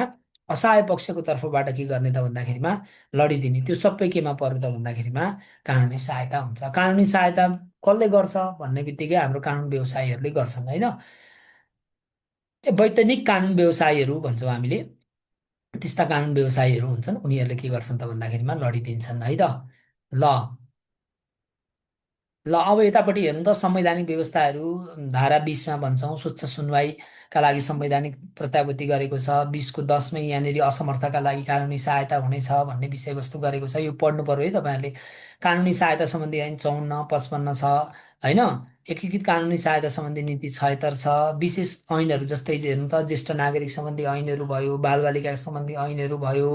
असहाय पक्षको तर्फबाट के गर्ने त भन्दाखेरिमा लडिदिने, त्यो सबै केमा पर्यो त भन्दाखेरिमा कानुनी सहायता हुन्छ। कानुनी सहायता कसले गर्छ भन्ने बित्तिकै हाम्रो कानुन व्यवसायीहरूले गर्छन्, होइन। त्यो वैतनिक कानुन व्यवसायीहरू भन्छौँ हामीले, त्यस्ता कानुन व्यवसायीहरू हुन्छन्, उनीहरूले के गर्छन् त भन्दाखेरिमा लडिदिन्छन्, है त। ल ल अब यतापट्टि हेर्नु त, संवैधानिक व्यवस्थाहरू धारा 20मा भन्छौँ, स्वच्छ सुनवाईका लागि संवैधानिक प्रत्याभूति गरेको छ। 20को 10मै यहाँनिर असमर्थका लागि कानुनी सहायता हुनेछ भन्ने विषयवस्तु गरेको छ। यो पढ्नु पर्यो है तपाईँहरूले। कानुनी सहायता सम्बन्धी ऐन 54, 55 छ, होइन। एकीकृत कानुनी सहायता सम्बन्धी नीति 76 छ। विशेष ऐनहरू जस्तै हेर्नु त, ज्येष्ठ नागरिक सम्बन्धी ऐनहरू भयो, बालबालिका सम्बन्धी ऐनहरू भयो,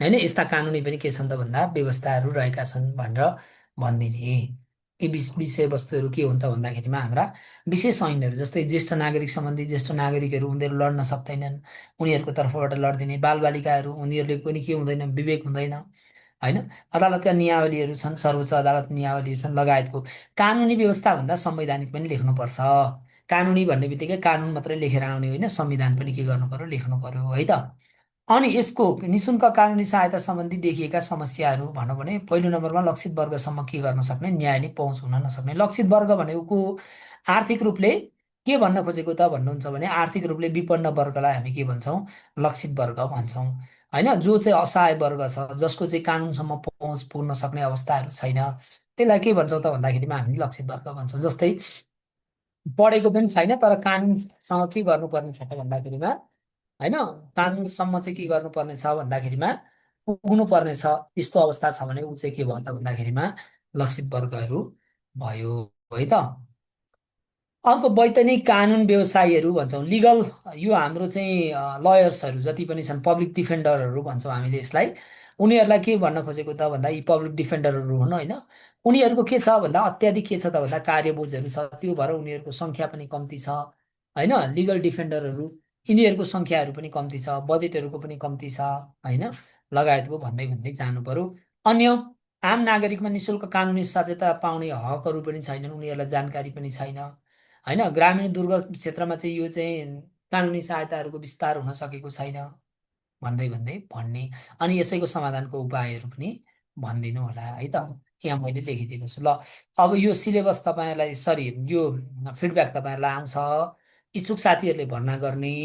होइन, यस्ता कानुनी पनि के छन् त भन्दा व्यवस्थाहरू रहेका छन् भनेर भनिदिने। यी विषयवस्तुहरू के हुन् त भन्दाखेरिमा हाम्रा विशेष ऐनहरू, जस्तै ज्येष्ठ नागरिक सम्बन्धी, ज्येष्ठ नागरिकहरू उनीहरू लड्न सक्दैनन्, उनीहरूको तर्फबाट लडिदिने। बालबालिकाहरू, उनीहरूले पनि के हुँदैन, विवेक हुँदैन, होइन। अदालतका नियावलीहरू छन्, सर्वोच्च अदालत नियावली छन् लगायतको। कानुनी व्यवस्था भन्दा संवैधानिक पनि लेख्नुपर्छ। कानुनी भन्ने बित्तिकै कानुन मात्रै लेखेर आउने होइन, संविधान पनि के गर्नु पर्यो, लेख्नु पर्यो, है त। अनि यसको निशुल्क कानुनी सहायता सम्बन्धी देखिएका समस्याहरू भनौँ भने, पहिलो नम्बरमा लक्षित वर्गसम्म के गर्न सक्ने, न्यायले पहुँच हुन नसक्ने। लक्षित वर्ग भनेको आर्थिक रूपले के भन्न खोजेको त भन्नुहुन्छ भने, आर्थिक रूपले विपन्न वर्गलाई हामी के भन्छौँ, लक्षित वर्ग भन्छौँ, होइन। जो चाहिँ असहाय वर्ग छ, जसको चाहिँ कानुनसम्म पहुँच पुग्न सक्ने अवस्थाहरू छैन, त्यसलाई के भन्छौँ त भन्दाखेरिमा हामी लक्षित वर्ग भन्छौँ। जस्तै पढेको पनि छैन तर कानुनसँग के गर्नुपर्ने छ त भन्दाखेरिमा, होइन, कानुनसम्म चाहिँ के गर्नुपर्ने छ भन्दाखेरिमा पुग्नु पर्ने छ। त्यस्तो अवस्था छ भने ऊ चाहिँ के भयो त भन्दाखेरिमा लक्षित वर्गहरू भयो। है त। अर्को वैतनिक कानुन व्यवसायीहरू भन्छौँ, लिगल। यो हाम्रो चाहिँ लयर्सहरू जति पनि छन्, पब्लिक डिफेन्डरहरू भन्छौँ हामीले यसलाई। उनीहरूलाई के भन्न खोजेको त भन्दा, यी पब्लिक डिफेन्डरहरू हुन् होइन। उनीहरूको के छ भन्दा, अत्याधिक के छ त भन्दा कार्यबोझहरू छ, त्यो भएर उनीहरूको सङ्ख्या पनि कम्ती छ होइन। लिगल डिफेन्डरहरू, यिनीहरूको सङ्ख्याहरू पनि कम्ती छ, बजेटहरूको पनि कम्ती छ होइन, लगायतको भन्दै भन्दै जानु पर्यो। अन्य आम नागरिकमा निशुल्क कानुनी सहायता पाउने हकहरू पनि छैनन्, उनीहरूलाई जानकारी पनि छैन होइन। ग्रामीण दुर्गम क्षेत्रमा चाहिँ यो चाहिँ कानुनी सहायताहरूको विस्तार हुन सकेको छैन भन्दै भन्दै भन्ने। अनि यसैको समाधानको उपायहरू पनि भनिदिनु होला है त। यहाँ मैले लेखिदिएको छु ल। अब यो सिलेबस तपाईँहरूलाई, सरी, यो फिडब्याक तपाईँहरूलाई आउँछ। इच्छुक साथीहरूले भर्ना गर्ने,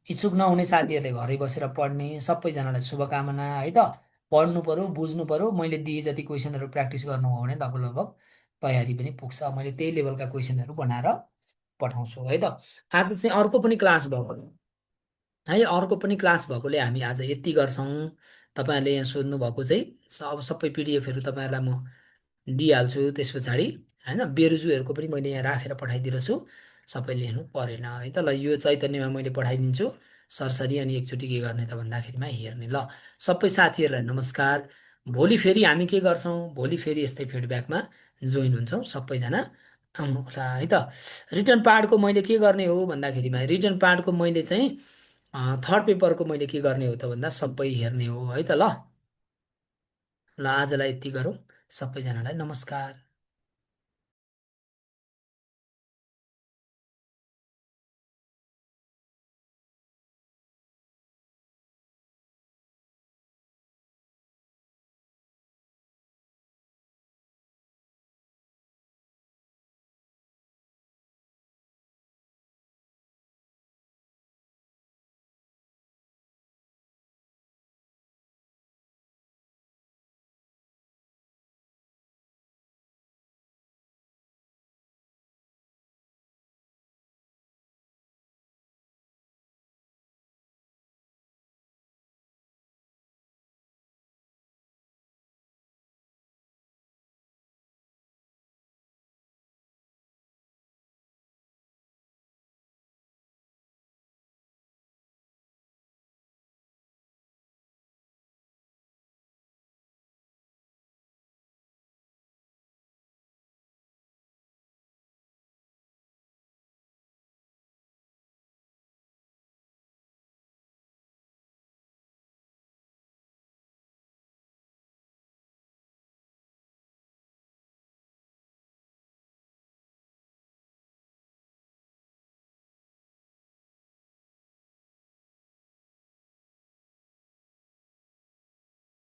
इच्छुक नहुने साथीहरूले घरै बसेर पढ्ने, सबैजनालाई शुभकामना है त। पढ्नु पर्यो, बुझ्नु पर्यो। मैले दिए जति क्वेसनहरू प्र्याक्टिस गर्नुभयो भने लगभग लगभग तयारी पनि पुग्छ। मैले त्यही लेभलका क्वेसनहरू बनाएर पठाउँछु है त। आज चाहिँ अर्को पनि क्लास भएको है, अर्को पनि क्लास भएकोले हामी आज यति गर्छौँ। तपाईँहरूले यहाँ सोध्नु भएको चाहिँ अब सबै पिडिएफहरू तपाईँहरूलाई म दिइहाल्छु त्यस पछाडि होइन। बेरुजुहरूको पनि मैले यहाँ राखेर पठाइदिएको छु, सबैले हेर्नु परेन है त। ल, यो चैतन्यमा मैले पठाइदिन्छु सरसरी, अनि एकचोटि के गर्ने त भन्दाखेरिमा हेर्ने ल। सबै साथीहरूलाई नमस्कार। भोलि फेरि हामी के गर्छौँ, भोलि फेरि यस्तै फिडब्याकमा जोइन हुन्छौँ सबैजना, आउनु होला है त। रिटर्न पार्टको मैले के गर्ने हो भन्दाखेरिमा, रिटर्न पार्टको मैले चाहिँ थर्ड पेपरको मैले के गर्ने हो त भन्दा, सबै हेर्ने हो है त ल। ल, आजलाई यति गरौँ। सबैजनालाई नमस्कार।